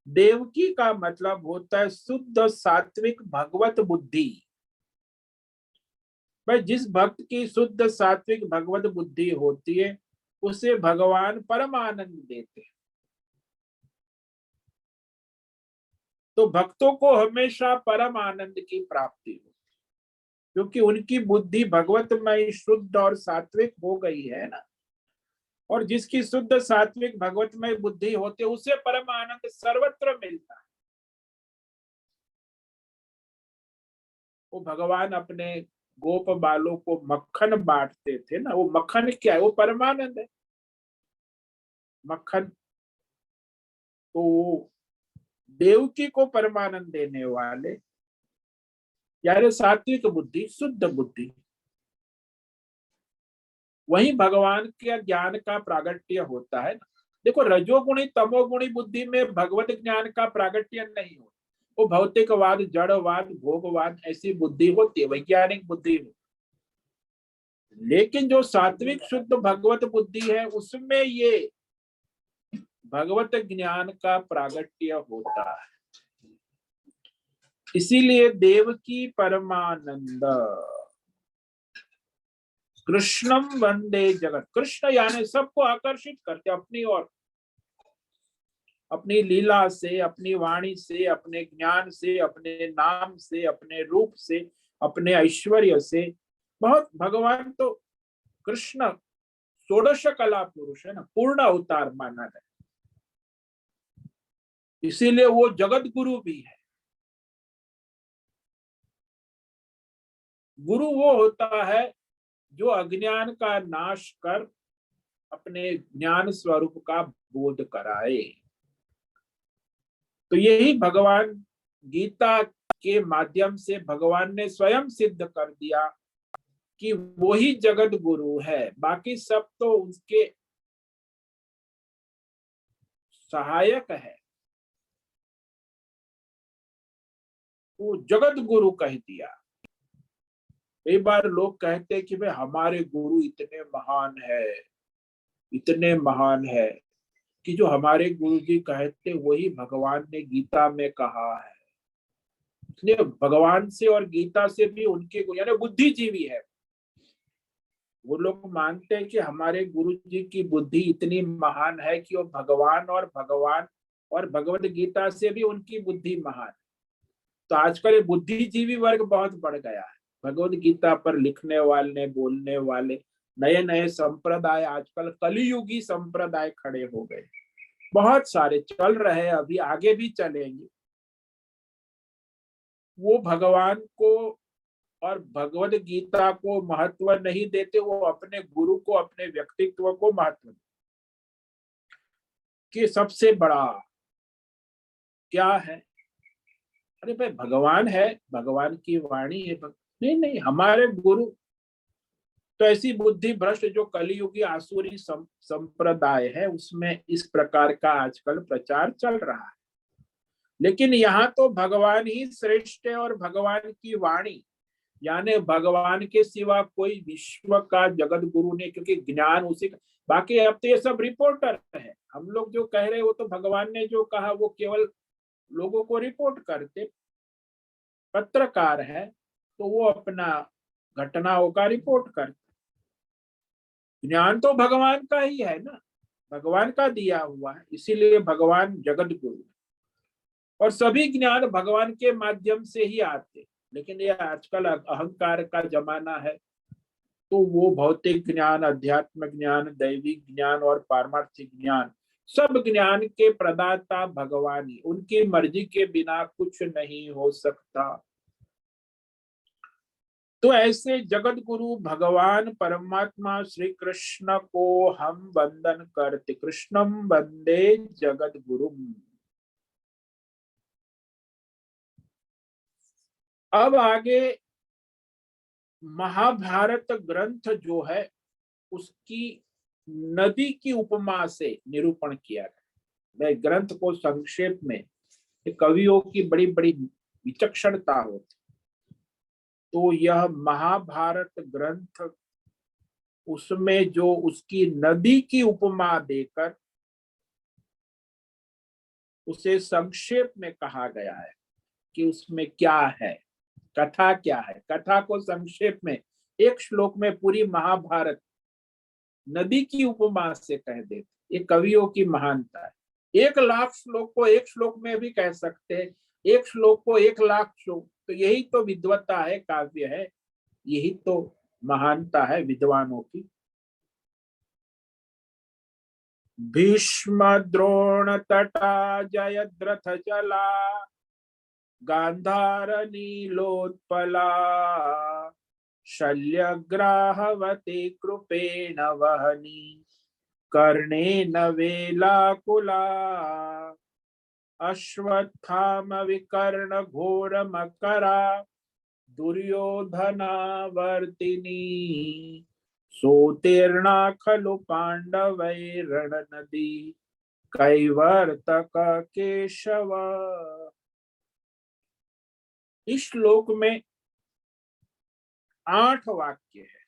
देवकी का मतलब होता है शुद्ध सात्विक भगवत बुद्धि। भाई जिस भक्त की शुद्ध सात्विक भगवत बुद्धि होती है उसे भगवान परम आनंद देते हैं। तो भक्तों को हमेशा परम आनंद की प्राप्ति हो, क्योंकि उनकी बुद्धि भगवतमय शुद्ध और सात्विक हो गई है ना। और जिसकी शुद्ध सात्विक भगवतमय बुद्धि होती है उसे परम आनंद सर्वत्र मिलता है। वो भगवान अपने गोप बालों को मक्खन बांटते थे ना, वो मक्खन क्या है? वो परमानंद है। मक्खन तो देवकी को परमानंद देने वाले, यानी सात्विक बुद्धि, शुद्ध बुद्धि, वही भगवान के ज्ञान का प्रागट्य होता है ना। देखो, रजोगुणी तमोगुणी बुद्धि में भगवत ज्ञान का प्रागट्य नहीं होता। वो भौतिकवाद, जड़वाद, भोगवाद ऐसी बुद्धि होती है, वैज्ञानिक बुद्धि होती। लेकिन जो सात्विक शुद्ध भगवत बुद्धि है उसमें ये भगवत ज्ञान का प्रागट्य होता है। इसीलिए देवकी परमानंद कृष्णम वंदे जगत। कृष्ण यानी सबको आकर्षित करते अपनी ओर, अपनी लीला से, अपनी वाणी से, अपने ज्ञान से, अपने नाम से, अपने रूप से, अपने ऐश्वर्य से। बहुत भगवान तो कृष्ण षोडश कला पुरुष है ना, पूर्ण अवतार माना है। इसीलिए वो जगत गुरु भी है। गुरु वो होता है जो अज्ञान का नाश कर अपने ज्ञान स्वरूप का बोध कराए। तो यही भगवान गीता के माध्यम से भगवान ने स्वयं सिद्ध कर दिया कि वो ही जगत गुरु है, बाकी सब तो उसके सहायक है। वो जगत गुरु कह दिया। कई बार लोग कहते हैं कि भाई हमारे गुरु इतने महान है, इतने महान है, कि जो हमारे गुरु जी कहते वही भगवान ने गीता में कहा है। इसलिए भगवान से और गीता से भी उनके यानी बुद्धिजीवी है। वो लोग मानते हैं कि हमारे गुरु जी की बुद्धि इतनी महान है कि वो भगवान और भगवत गीता से भी उनकी बुद्धि महान। तो आजकल ये बुद्धिजीवी वर्ग बहुत बढ़ गया है। भगवत गीता पर लिखने वाले, बोलने वाले नए नए संप्रदाय, आजकल कलियुगी संप्रदाय खड़े हो गए। बहुत सारे चल रहे हैं, अभी आगे भी चलेंगे। वो भगवान को और भगवत गीता को महत्व नहीं देते, वो अपने गुरु को, अपने व्यक्तित्व को महत्व कि सबसे बड़ा क्या है। अरे भाई भगवान है, भगवान की वाणी है। नहीं नहीं, हमारे गुरु तो ऐसी बुद्धि भ्रष्ट जो कलियुगी आसुरी संप्रदाय है उसमें इस प्रकार का आजकल प्रचार चल रहा है। लेकिन यहाँ तो भगवान ही श्रेष्ठ है और भगवान की वाणी, यानी भगवान के सिवा कोई विश्व का जगत गुरु नहीं, क्योंकि ज्ञान उसी का। बाकी अब तो ये सब रिपोर्टर है। हम लोग जो कह रहे हो तो भगवान ने जो कहा वो केवल लोगों को रिपोर्ट करते, पत्रकार है तो वो अपना घटनाओं का रिपोर्ट करते। ज्ञान तो भगवान का ही है ना, भगवान का दिया हुआ है। इसीलिए भगवान जगत गुरु है और सभी ज्ञान भगवान के माध्यम से ही आते। लेकिन ये आजकल अहंकार का जमाना है, तो वो भौतिक ज्ञान, अध्यात्म ज्ञान, दैविक ज्ञान और पारमार्थिक ज्ञान, सब ज्ञान के प्रदाता भगवान ही। उनकी मर्जी के बिना कुछ नहीं हो सकता। तो ऐसे जगत गुरु भगवान परमात्मा श्री कृष्ण को हम वंदन करते। कृष्णम वंदे जगत गुरु। अब आगे महाभारत ग्रंथ जो है उसकी नदी की उपमा से निरूपण किया गया। मैं ग्रंथ को संक्षेप में, कवियों की बड़ी बड़ी विचक्षणता होती। तो यह महाभारत ग्रंथ, उसमें जो उसकी नदी की उपमा देकर उसे संक्षेप में कहा गया है कि उसमें क्या है, कथा क्या है। कथा को संक्षेप में एक श्लोक में पूरी महाभारत नदी की उपमा से कह देते। ये कवियों की महानता है। 1 लाख श्लोक को एक श्लोक में भी कह सकते हैं, एक श्लोक को 1,00,000 श्लोक, तो यही तो विद्वत्ता है, काव्य है, यही तो महानता है विद्वानों की। भीष्म द्रोण तटा जयद्रथ जला गांधार नीलोत्पला शल्यग्राहवती कृपेण वहनी कर्णेन वेलाकुला अश्वत्थाम विकर्ण घोर मकरा दुर्योधनावर्तिनी सोतीर्णा खलु पांडवैरण नदी कैवर्तक केशव। इस श्लोक में 8 वाक्य है।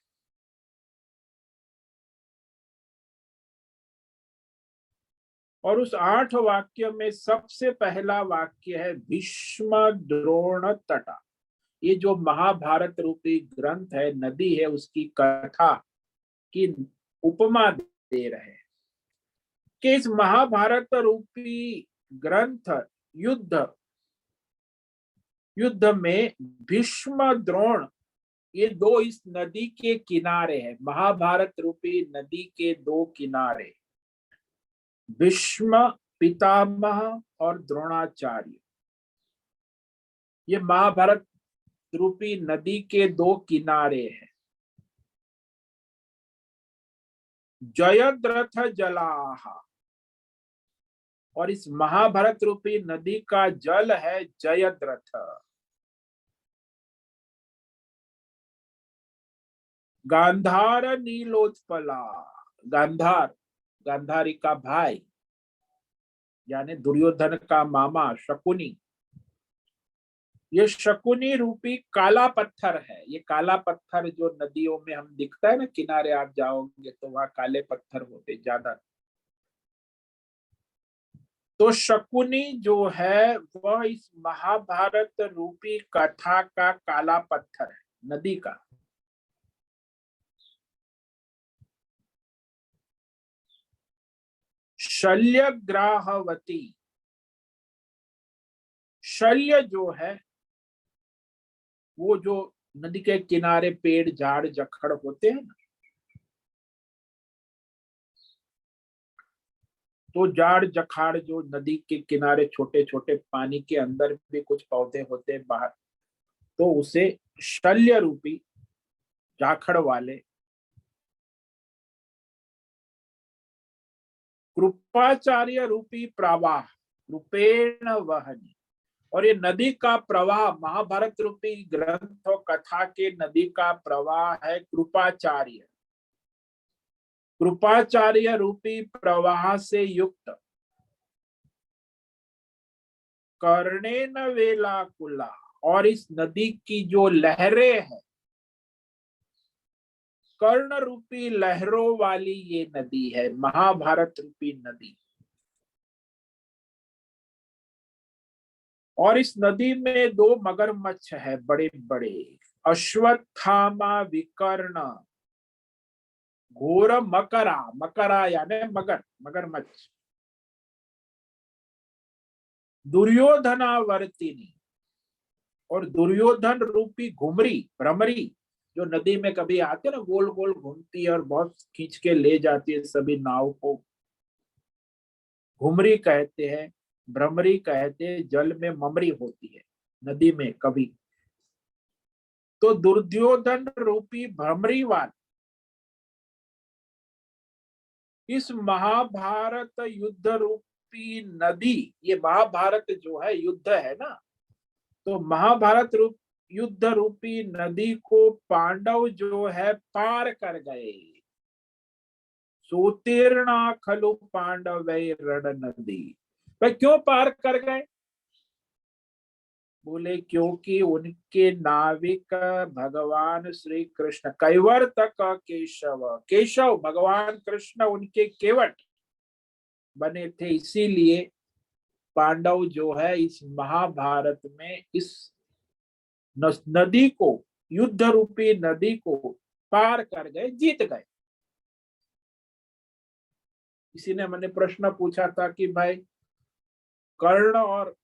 और उस 8 वाक्य में सबसे पहला वाक्य है भीष्म द्रोण तटा। ये जो महाभारत रूपी ग्रंथ है, नदी है, उसकी कथा की उपमा दे रहे हैं कि इस महाभारत रूपी ग्रंथ युद्ध में भीष्म द्रोण ये 2 इस नदी के किनारे हैं। महाभारत रूपी नदी के 2 किनारे भीष्म पितामह और द्रोणाचार्य, ये महाभारत रूपी नदी के 2 किनारे हैं। जयद्रथ जलाहा, और इस महाभारत रूपी नदी का जल है जयद्रथ। गांधार नीलोत्पला, गांधार गांधारी का भाई यानी दुर्योधन का मामा शकुनी, ये शकुनी रूपी काला पत्थर है। ये काला पत्थर जो नदियों में हम दिखता है ना, किनारे आप जाओगे तो वहां काले पत्थर होते ज्यादा। तो शकुनी जो है वह इस महाभारत रूपी कथा का काला पत्थर है, नदी का। शल्यग्राहवती, शल्य जो है वो जो नदी के किनारे पेड़ झाड़ जखड़ होते हैं ना, तो जाड़ जखाड़ जो नदी के किनारे छोटे छोटे पानी के अंदर भी कुछ पौधे होते हैं बाहर, तो उसे शल्य रूपी जाखड़ वाले कृपाचार्य रूपी प्रवाह रूपेण वहनी। और ये नदी का प्रवाह महाभारत रूपी ग्रंथ और कथा के नदी का प्रवाह है कृपाचार्य। कृपाचार्य रूपी प्रवाह से युक्त कर्णेन वेलाकुला, और इस नदी की जो लहरें हैं, कर्ण रूपी लहरों वाली ये नदी है, महाभारत रूपी नदी। और इस नदी में 2 मगरमच्छ है बड़े बड़े, अश्वत्थामा विकर्ण घोर मकरा, मकरा यानी मगर, मगरमच्छ दुर्योधनावर्तिनी, और दुर्योधन रूपी घुमरी भ्रमरी जो नदी में कभी आते ना, गोल गोल घूमती है और बहुत खींच के ले जाती है सभी नाव को, घुमरी कहते हैं, भ्रमरी कहते हैं। जल में ममरी होती है नदी में कभी, तो दुर्योधन रूपी भ्रमरी वाल इस महाभारत युद्ध रूपी नदी, ये महाभारत जो है युद्ध है ना, तो महाभारत रूप युद्ध रूपी नदी को पांडव जो है पार कर गए। सोतीर्णा खलु पांडवैरण नदी। भाई क्यों पार कर गए? बोले क्योंकि उनके नाविक भगवान श्री कृष्ण, कैवर्तक केशव, केशव भगवान कृष्ण उनके केवट बने थे, इसीलिए पांडव जो है इस महाभारत में इस नदी को, युद्ध रूपी नदी को पार कर गए, जीत गए। किसी ने मैंने प्रश्न पूछा था कि भाई कर्ण और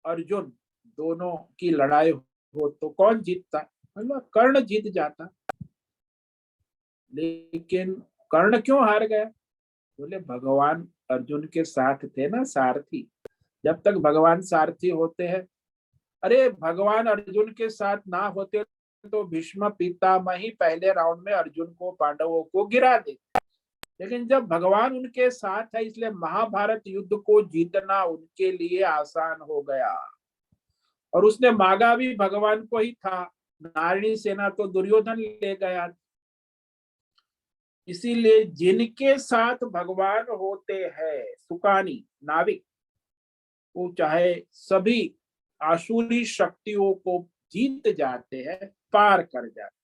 अर्जुन दोनों की लड़ाई हो तो कौन जीतता? मतलब कर्ण जीत जाता। लेकिन कर्ण क्यों हार गया? बोले भगवान अर्जुन के साथ थे ना, सारथी। जब तक भगवान सारथी होते हैं, अरे भगवान अर्जुन के साथ ना होते तो भीष्म पितामह ही पहले राउंड में अर्जुन को, पांडवों को गिरा दे। लेकिन जब भगवान उनके साथ है, इसलिए महाभारत युद्ध को जीतना उनके लिए आसान हो गया। और उसने मांगा भी भगवान को ही था। नारायणी सेना तो दुर्योधन ले गया। इसीलिए जिनके साथ भगवान होते हैं, सुकानी नाविक, वो चाहे सभी आसुरी शक्तियों को जीत जाते हैं, पार कर जाते।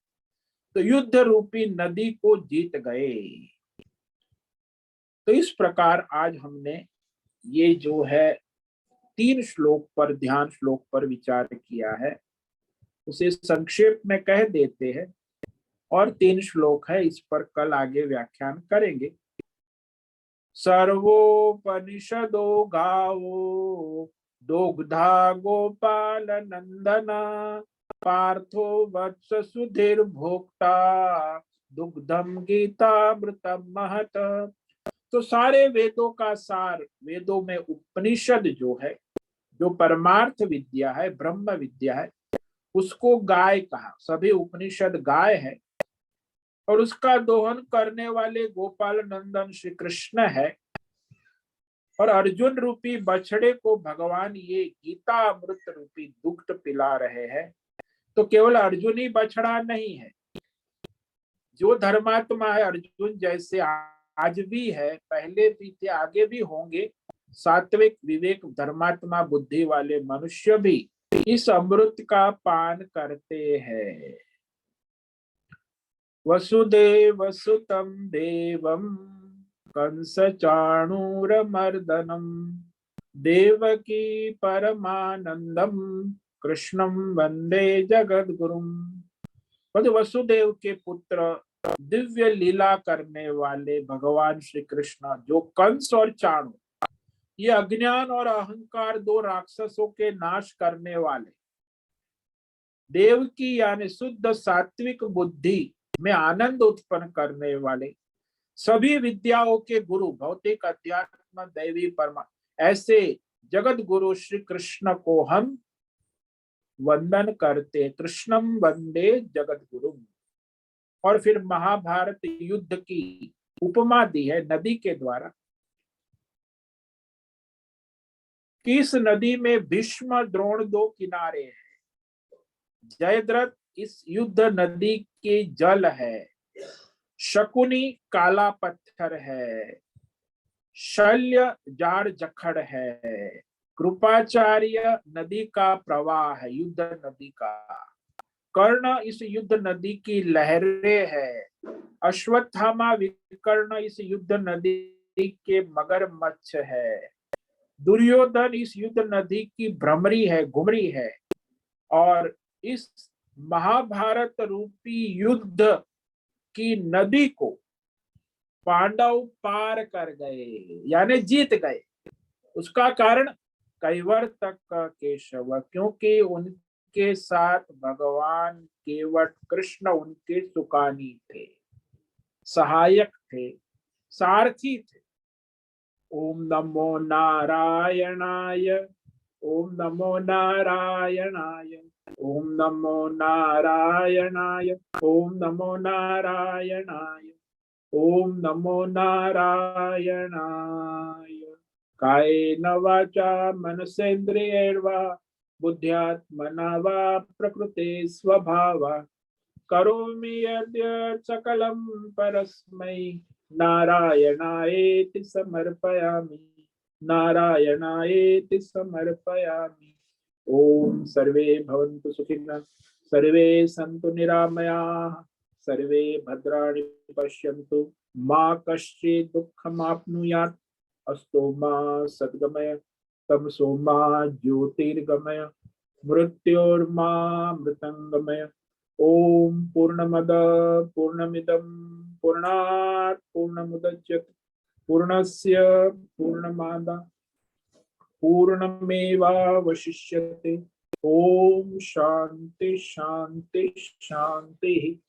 तो युद्ध रूपी नदी को जीत गए। तो इस प्रकार आज हमने ये जो है 3 श्लोक पर, ध्यान श्लोक पर विचार किया है। उसे संक्षेप में कह देते हैं। और 3 श्लोक है, इस पर कल आगे व्याख्यान करेंगे। सर्वोपनिषदो गावो दुग्धा गोपाल नंदना पार्थो वत्स सुधीर भोक्ता दुग्धम गीतामृतम महत। तो सारे वेदों का सार, वेदों में उपनिषद जो है, जो परमार्थ विद्या है, ब्रह्म विद्या है, उसको गाय कहा। सभी उपनिषद गाय है। और उसका दोहन करने वाले गोपाल नंदन श्री कृष्ण है। और अर्जुन रूपी बछड़े को भगवान ये गीता अमृत रूपी दुग्ध पिला रहे हैं। तो केवल अर्जुन ही बछड़ा नहीं है, जो धर्मात्मा है अर्जुन जैसे आज भी है, पहले भी थे, आगे भी होंगे। सात्विक विवेक धर्मात्मा बुद्धि वाले मनुष्य भी इस अमृत का पान करते हैं। वसुदेव सुतं देवं कंस चाणूरमर्दनम देवकी परमानंदम कृष्णं वंदे जगद्गुरुम। वसुदेव के पुत्र, दिव्य लीला करने वाले भगवान श्री कृष्ण, जो कंस और चाणू, ये अज्ञान और अहंकार 2 राक्षसों के नाश करने वाले, देवकी यानी शुद्ध सात्विक बुद्धि में आनंद उत्पन्न करने वाले, सभी विद्याओं के गुरु, भौतिक अध्यात्म दैवी परमा, ऐसे जगत गुरु श्री कृष्ण को हम वंदन करते। कृष्णम वंदे जगत गुरु। और फिर महाभारत युद्ध की उपमा दी है नदी के द्वारा। इस नदी में भीष्म द्रोण 2 किनारे हैं। जयद्रथ इस युद्ध नदी के जल है। शकुनी काला पत्थर है। शल्य जाड़ जखड़ है। कृपाचार्य नदी का प्रवाह है, युद्ध नदी का। कर्ण इस युद्ध नदी की लहरें है। अश्वत्थामा विकर्ण इस युद्ध नदी के मगरमच्छ है। दुर्योधन इस युद्ध नदी की भ्रमरी है, घुमरी है। और इस महाभारत रूपी युद्ध की नदी को पांडव पार कर गए, यानी जीत गए। उसका कारण कैवर्तक केशव, क्योंकि उनके साथ भगवान केवट कृष्ण उनके सुकानी थे, सहायक थे, सारथी थे। ओम नमो नारायणाय, ओम नमो नारायणाय, ओम नमो नारायणाय, ओम नमो नारायणाय, ओम नमो नारायणाय। कायेन वाचा मनसेन्द्रियैर्वा बुद्ध्यात्मना वा प्रकृते स्वभावा करोमि यद्यत् सकलं परस्मै नारायणायेति समर्पयामि, नारायणायेति समर्पयामि। ओम सर्वे भवन्तु सुखिनः, सर्वे सन्तु निरामयाः, सर्वे भद्राणि पश्यन्तु, मा कश्चित् दुःखमाप्नुयात्। अस्तु मा सद्गमय, तमसो मा ज्योतिर्गमय, मृत्योर्मा मृतंगमय। ओम पूर्णमद पूर्णमिदं पूर्णात् पूर्णमुदच्यते पूर्णस्य पूर्णमादाय पूर्णमेवावशिष्यते। ओम शांति शांति शांति।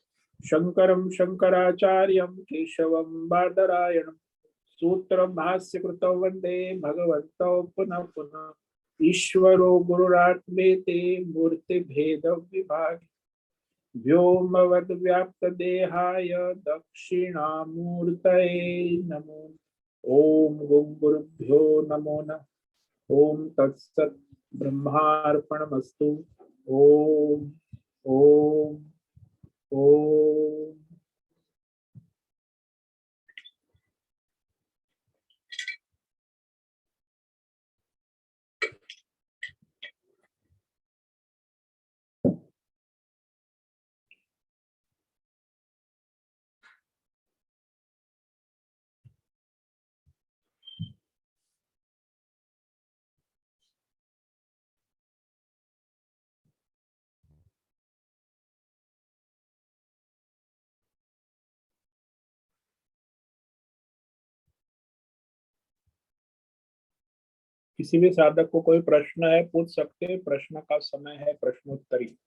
शंकरं शंकराचार्यं केशवं बादरायणं सूत्रं भाष्य कृतौ वंदे भगवन्तौ पुनः पुनः। ईश्वरो गुरुरात्मेति मूर्ति भेद विभाग व्योमवद् व्याप्त देहाय दक्षिणामूर्तये नमो। ओम गुरुभ्यो नमो नमः। ओम तत्सत् ब्रह्मार्पणमस्तु। ओम ओम ओम। किसी भी साधक को कोई प्रश्न है पूछ सकते हैं। प्रश्न का समय है प्रश्नोत्तरी।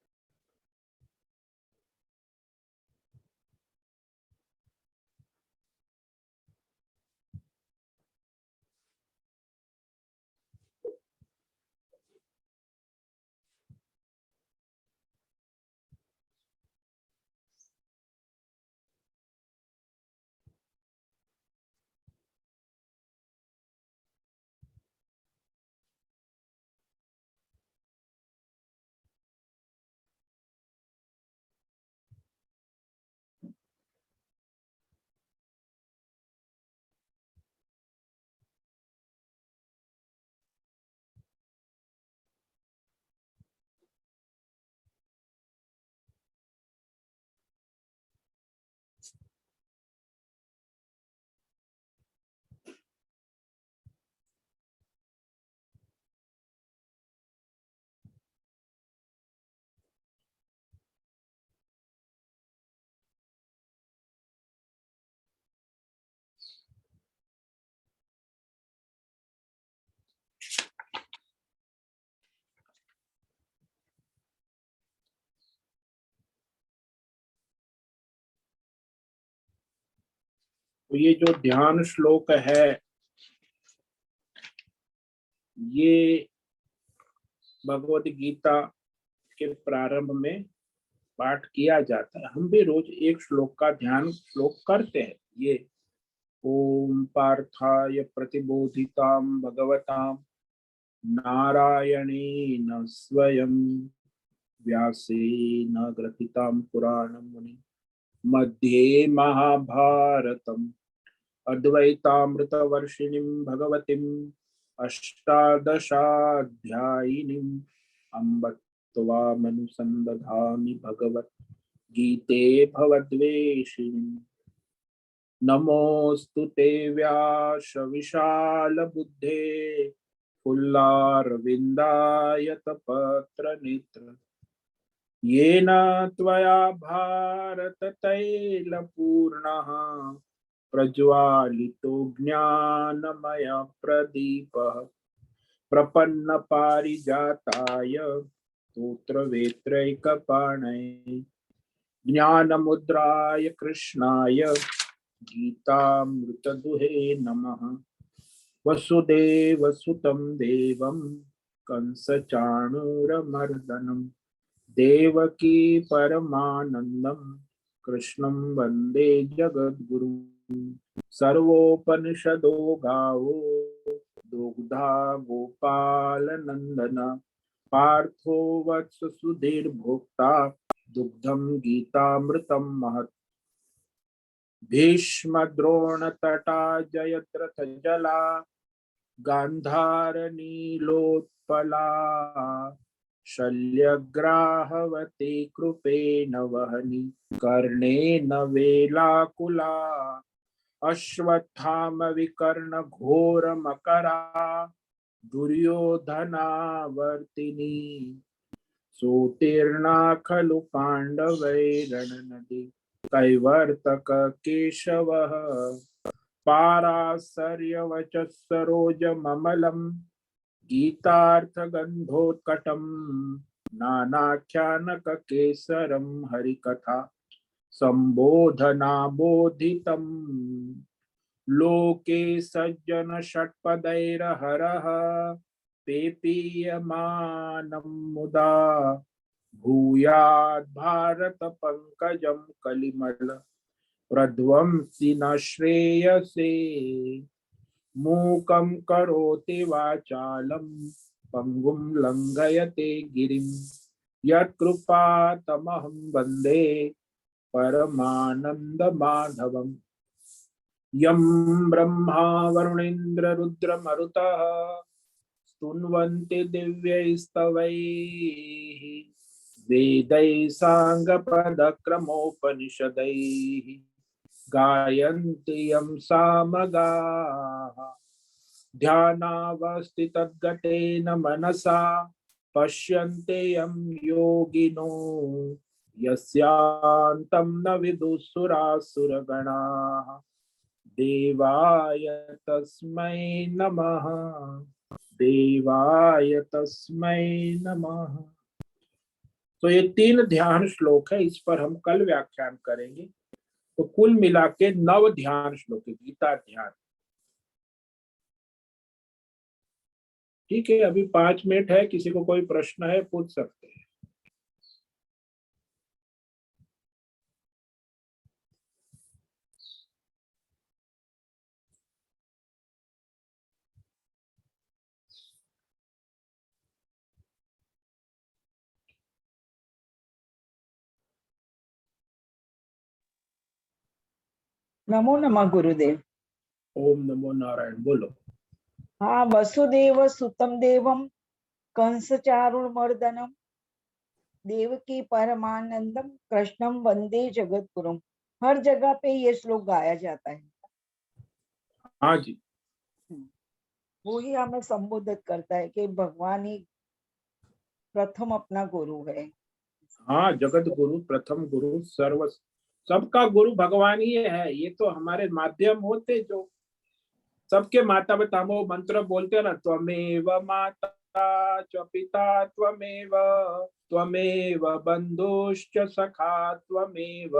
तो ये जो ध्यान श्लोक है ये भगवत गीता के प्रारंभ में पाठ किया जाता है। हम भी रोज एक श्लोक का ध्यान श्लोक करते हैं। ये ओम पार्थाय प्रतिबोधितां भगवतां नारायणेन स्वयं व्यासेन ग्रथितां पुराणं मुनि मध्ये महाभारतम् अद्वैतामृतवर्षिणीं भगवतीम् अष्टादशाध्यायिनीम् अम्ब त्वामनुसन्दधामि भगवद्गीते भवद्वेषिणीम्। नमोऽस्तु ते व्यास विशालबुद्धे फुल्लारविन्दायतपत्रनेत्र येन त्वया भारततैलपूर्णः प्रज्वालितो ज्ञानमय प्रदीपः प्रपन्नपारिजाताय स्तोत्रवेत्रैकपाणये ज्ञानमुद्राय कृष्णाय गीतामृतदुहे नमः। वसुदेवसुतं देवं कंसचाणूरमर्दनं देवकी परमानन्दं कृष्णं वन्दे जगद्गुरुं। सर्वोपनिषदो गावो दुग्धा गोपालनन्दन पार्थो वत्स सुधीर्भोक्ता दुग्धं गीतामृतं महत्। भीष्मद्रोणतटा जयद्रथजला गान्धारनीलोत्पला शल्यग्राहवती कृपेण वहनी कर्णेन वेलाकुला अश्वत्थामविकर्णघोरमकरा दुर्योधनावर्तिनी सोतीर्णा खलु पाण्डवैरणनदी कैवर्तक केशवः पाराशर्यवचः सरोजममलं गीतार्थ गंधोत्कटम नानाख्यानक केसरम हरिकथा संबोधना बोधितम लोके सज्जन षट्पदैर्हरः पेपीयमानं मुदा भूयात् भारत पंकजं कलिमल प्रध्वंसि न श्रेयसे मूकं करोति वाचालं पंगुं लंघयते गिरिं यत्कृपातमहं वन्दे परमानन्दमाधवम् यं ब्रह्मा वरुणेन्द्र रुद्र मरुतः स्तुन्वन्ति दिव्यैस्तवैः वेदैः साङ्गपदक्रमोपनिषदैः गायन्ति यं सामगाः ध्यानावस्थितद्गतेन मनसा पश्यन्ते यं योगिनो यस्यान्तं न विदुःसुरासुरगणाः देवाय तस्मै नमः देवाय तस्मै नमः। तो ये 3 ध्यान श्लोक है, इस पर हम कल व्याख्यान करेंगे। तो कुल मिला के 9 ध्यान श्लोक है गीता ध्यान। ठीक है, अभी 5 मिनट है, किसी को कोई प्रश्न है पूछ सकते हैं। नमो नमः गुरुदेव। ओम नमो नारायण। बोलो। हाँ, वसुदेव सुतम देवम कंस चारुमर्दनम देवकी परमानंदम कृष्णम वंदे जगतगुरुम। हर जगह पे ये श्लोक गाया जाता है। हाँ जी, वो ही हमें संबोधित करता है कि भगवान ही प्रथम अपना गुरु है। हाँ, जगत गुरु, प्रथम गुरु, सर्व सबका गुरु भगवान ही है। ये तो हमारे माध्यम होते जो सबके माता पिता, हम वो मंत्र बोलते हैं ना, त्वमेव माता च पिता त्वमेव त्वमेव बंधुश्च सखा त्वमेव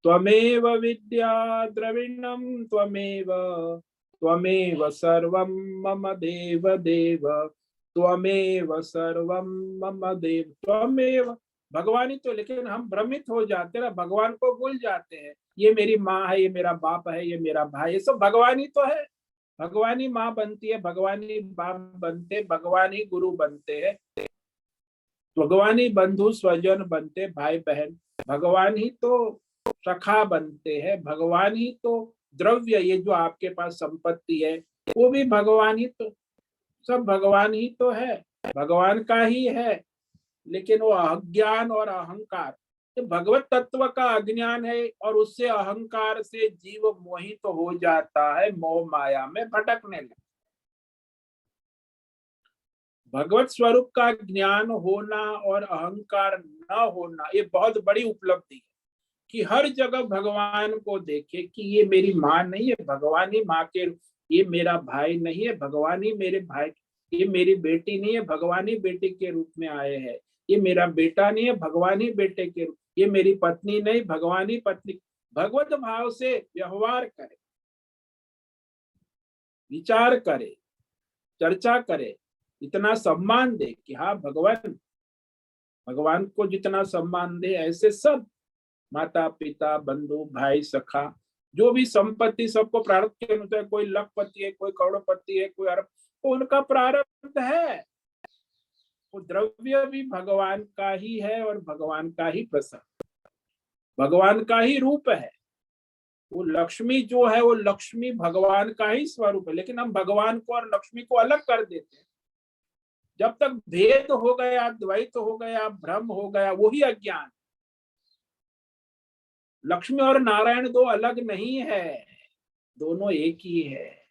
त्वमेव विद्या द्रविणं त्वमेव त्वमेव सर्वं मम देव देव त्वमेव सर्वं मम देव। त्वमेव भगवान ही तो, लेकिन हम भ्रमित हो जाते हैं ना, भगवान को भूल जाते हैं। ये मेरी माँ है, ये मेरा बाप है, ये मेरा भाई, ये सब भगवान ही तो है। भगवान ही माँ बनती है, भगवान ही बाप बनते, भगवान ही गुरु बनते हैं, भगवान ही बंधु स्वजन बनते, भाई बहन, भगवान ही तो सखा बनते हैं, भगवान ही तो द्रव्य, ये जो आपके पास संपत्ति है वो भी भगवान ही तो, सब भगवान ही तो है, भगवान का ही है। लेकिन वो अज्ञान और अहंकार, तो भगवत तत्व का अज्ञान है और उससे अहंकार से जीव मोहित तो हो जाता है, मोह माया में भटकने लगता। भगवत स्वरूप का ज्ञान होना और अहंकार न होना, ये बहुत बड़ी उपलब्धि है कि हर जगह भगवान को देखे कि ये मेरी माँ नहीं है, भगवान ही माँ के, ये मेरा भाई नहीं है, भगवान ही मेरे भाई, ये मेरी बेटी नहीं है, भगवान ही बेटी के रूप में आए हैं, ये मेरा बेटा नहीं है, भगवान ही बेटे के रूप, ये मेरी पत्नी नहीं, भगवान ही पत्नी। भगवत भाव से व्यवहार करे, विचार करे, चर्चा करे, इतना सम्मान दे कि हाँ भगवान, भगवान को जितना सम्मान दे ऐसे सब माता पिता बंधु भाई सखा जो भी संपत्ति सबको प्रारब्ध के अनुसार, कोई लखपति है, कोई करोड़पति है, कोई अरब, तो उनका प्रारब्ध है। वो द्रव्य भी भगवान का ही है और भगवान का ही प्रसाद, भगवान का ही रूप है। वो लक्ष्मी जो है वो लक्ष्मी भगवान का ही स्वरूप है, लेकिन हम भगवान को और लक्ष्मी को अलग कर देते हैं। जब तक भेद हो गया, द्वैत हो गया, भ्रम हो गया, वही अज्ञान। लक्ष्मी और नारायण दो अलग नहीं है, दोनों एक ही है,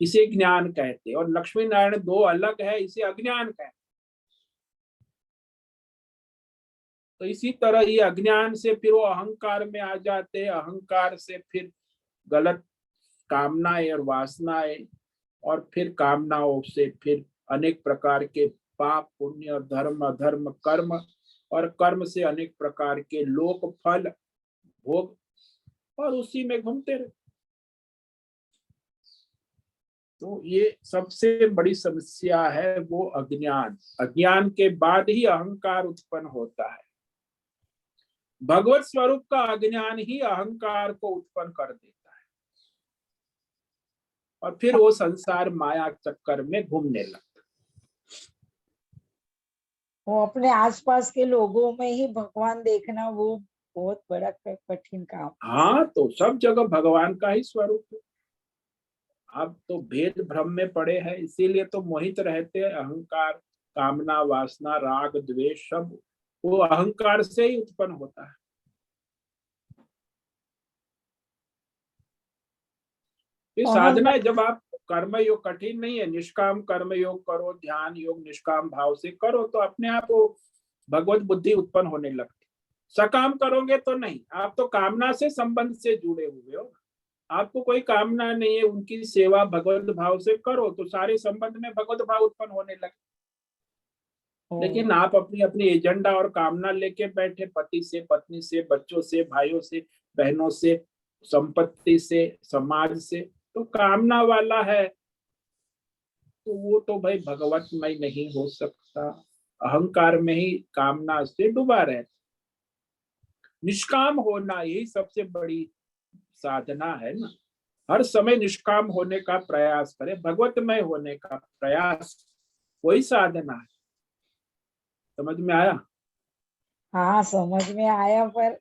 इसे ज्ञान कहते हैं। और लक्ष्मी नारायण दो अलग है, इसे अज्ञान कहते हैं। तो इसी तरह ये अज्ञान से फिर वो अहंकार में आ जाते हैं, अहंकार से फिर गलत कामनाएं और वासनाएं, और फिर कामनाओं से फिर अनेक प्रकार के पाप पुण्य धर्म अधर्म कर्म और कर्म से अनेक प्रकार के लोक फल भोग और उसी में घूमते रहे। तो ये सबसे बड़ी समस्या है वो अज्ञान। अज्ञान के बाद ही अहंकार उत्पन्न होता है। भगवत स्वरूप का अज्ञान ही अहंकार को उत्पन्न कर देता है और फिर वो संसार माया चक्कर में घूमने लगता है। वो अपने आसपास के लोगों में ही भगवान देखना वो बहुत बड़ा कठिन काम। हाँ, तो सब जगह भगवान का ही स्वरूप है। आप तो भेद भ्रम में पड़े हैं, इसीलिए तो मोहित रहते हैं। अहंकार कामना वासना राग द्वेष सब वो अहंकार से ही उत्पन्न होता है। ये साधना है। जब आप कर्म योग कठिन नहीं है, निष्काम कर्म योग करो, ध्यान योग निष्काम भाव से करो तो अपने आप वो भगवत बुद्धि उत्पन्न होने लगती। सकाम करोगे तो नहीं, आप तो कामना से संबंध से जुड़े हुए हो। आपको कोई कामना नहीं है, उनकी सेवा भगवत भाव से करो तो सारे संबंध में भगवत भाव उत्पन्न होने लगे। लेकिन आप अपनी अपनी एजेंडा और कामना लेके बैठे, पति से पत्नी से बच्चों से भाइयों से बहनों से संपत्ति से समाज से, तो कामना वाला है तो वो तो भाई भगवतमय नहीं हो सकता। अहंकार में ही कामना से डूबा रहता। निष्काम होना यही सबसे बड़ी साधना है ना। हर समय निष्काम होने का प्रयास करें, भगवतमय होने का प्रयास, वही साधना है। समझ में आया? हाँ समझ में आया, पर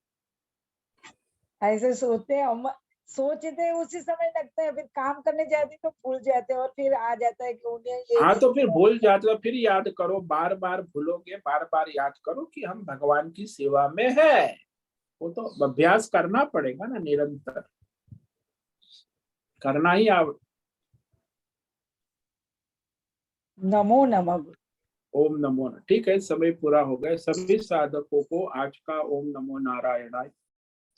ऐसे सोचते उसी समय लगता है, फिर काम करने जाते तो भूल जाते और फिर आ जाता है कि उन्हें ये। हाँ तो फिर भूल जाते हो, फिर याद करो, बार बार भूलोगे, बार बार याद करो कि हम भगवान की सेवा में है। वो तो अभ्यास करना पड़ेगा ना, निरंतर करना ही नमो नमः। ओम नमो। ठीक है, समय पूरा हो गया। सभी साधकों को आज का ओम नमो नारायणाय।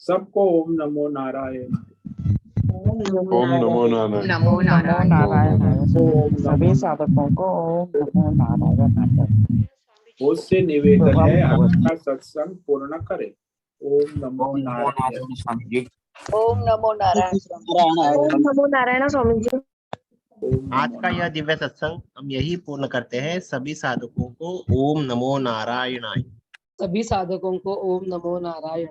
सबको ओम नमो नारायणाय। ओम नमो नारायण। नमो नारायण। सभी साधकों को ओम नमो नारायण। उससे निवेदन है आज का सत्संग पूर्ण करें। ओम नमो नारायण। स्वामी जी। ओम नमो नारायण। ओम नमो नारायण स्वामी जी। आज का यह दिव्य सत्संग हम यही पूर्ण करते हैं। सभी साधकों को ओम नमो नारायणाय। सभी साधकों को ओम नमो नारायण।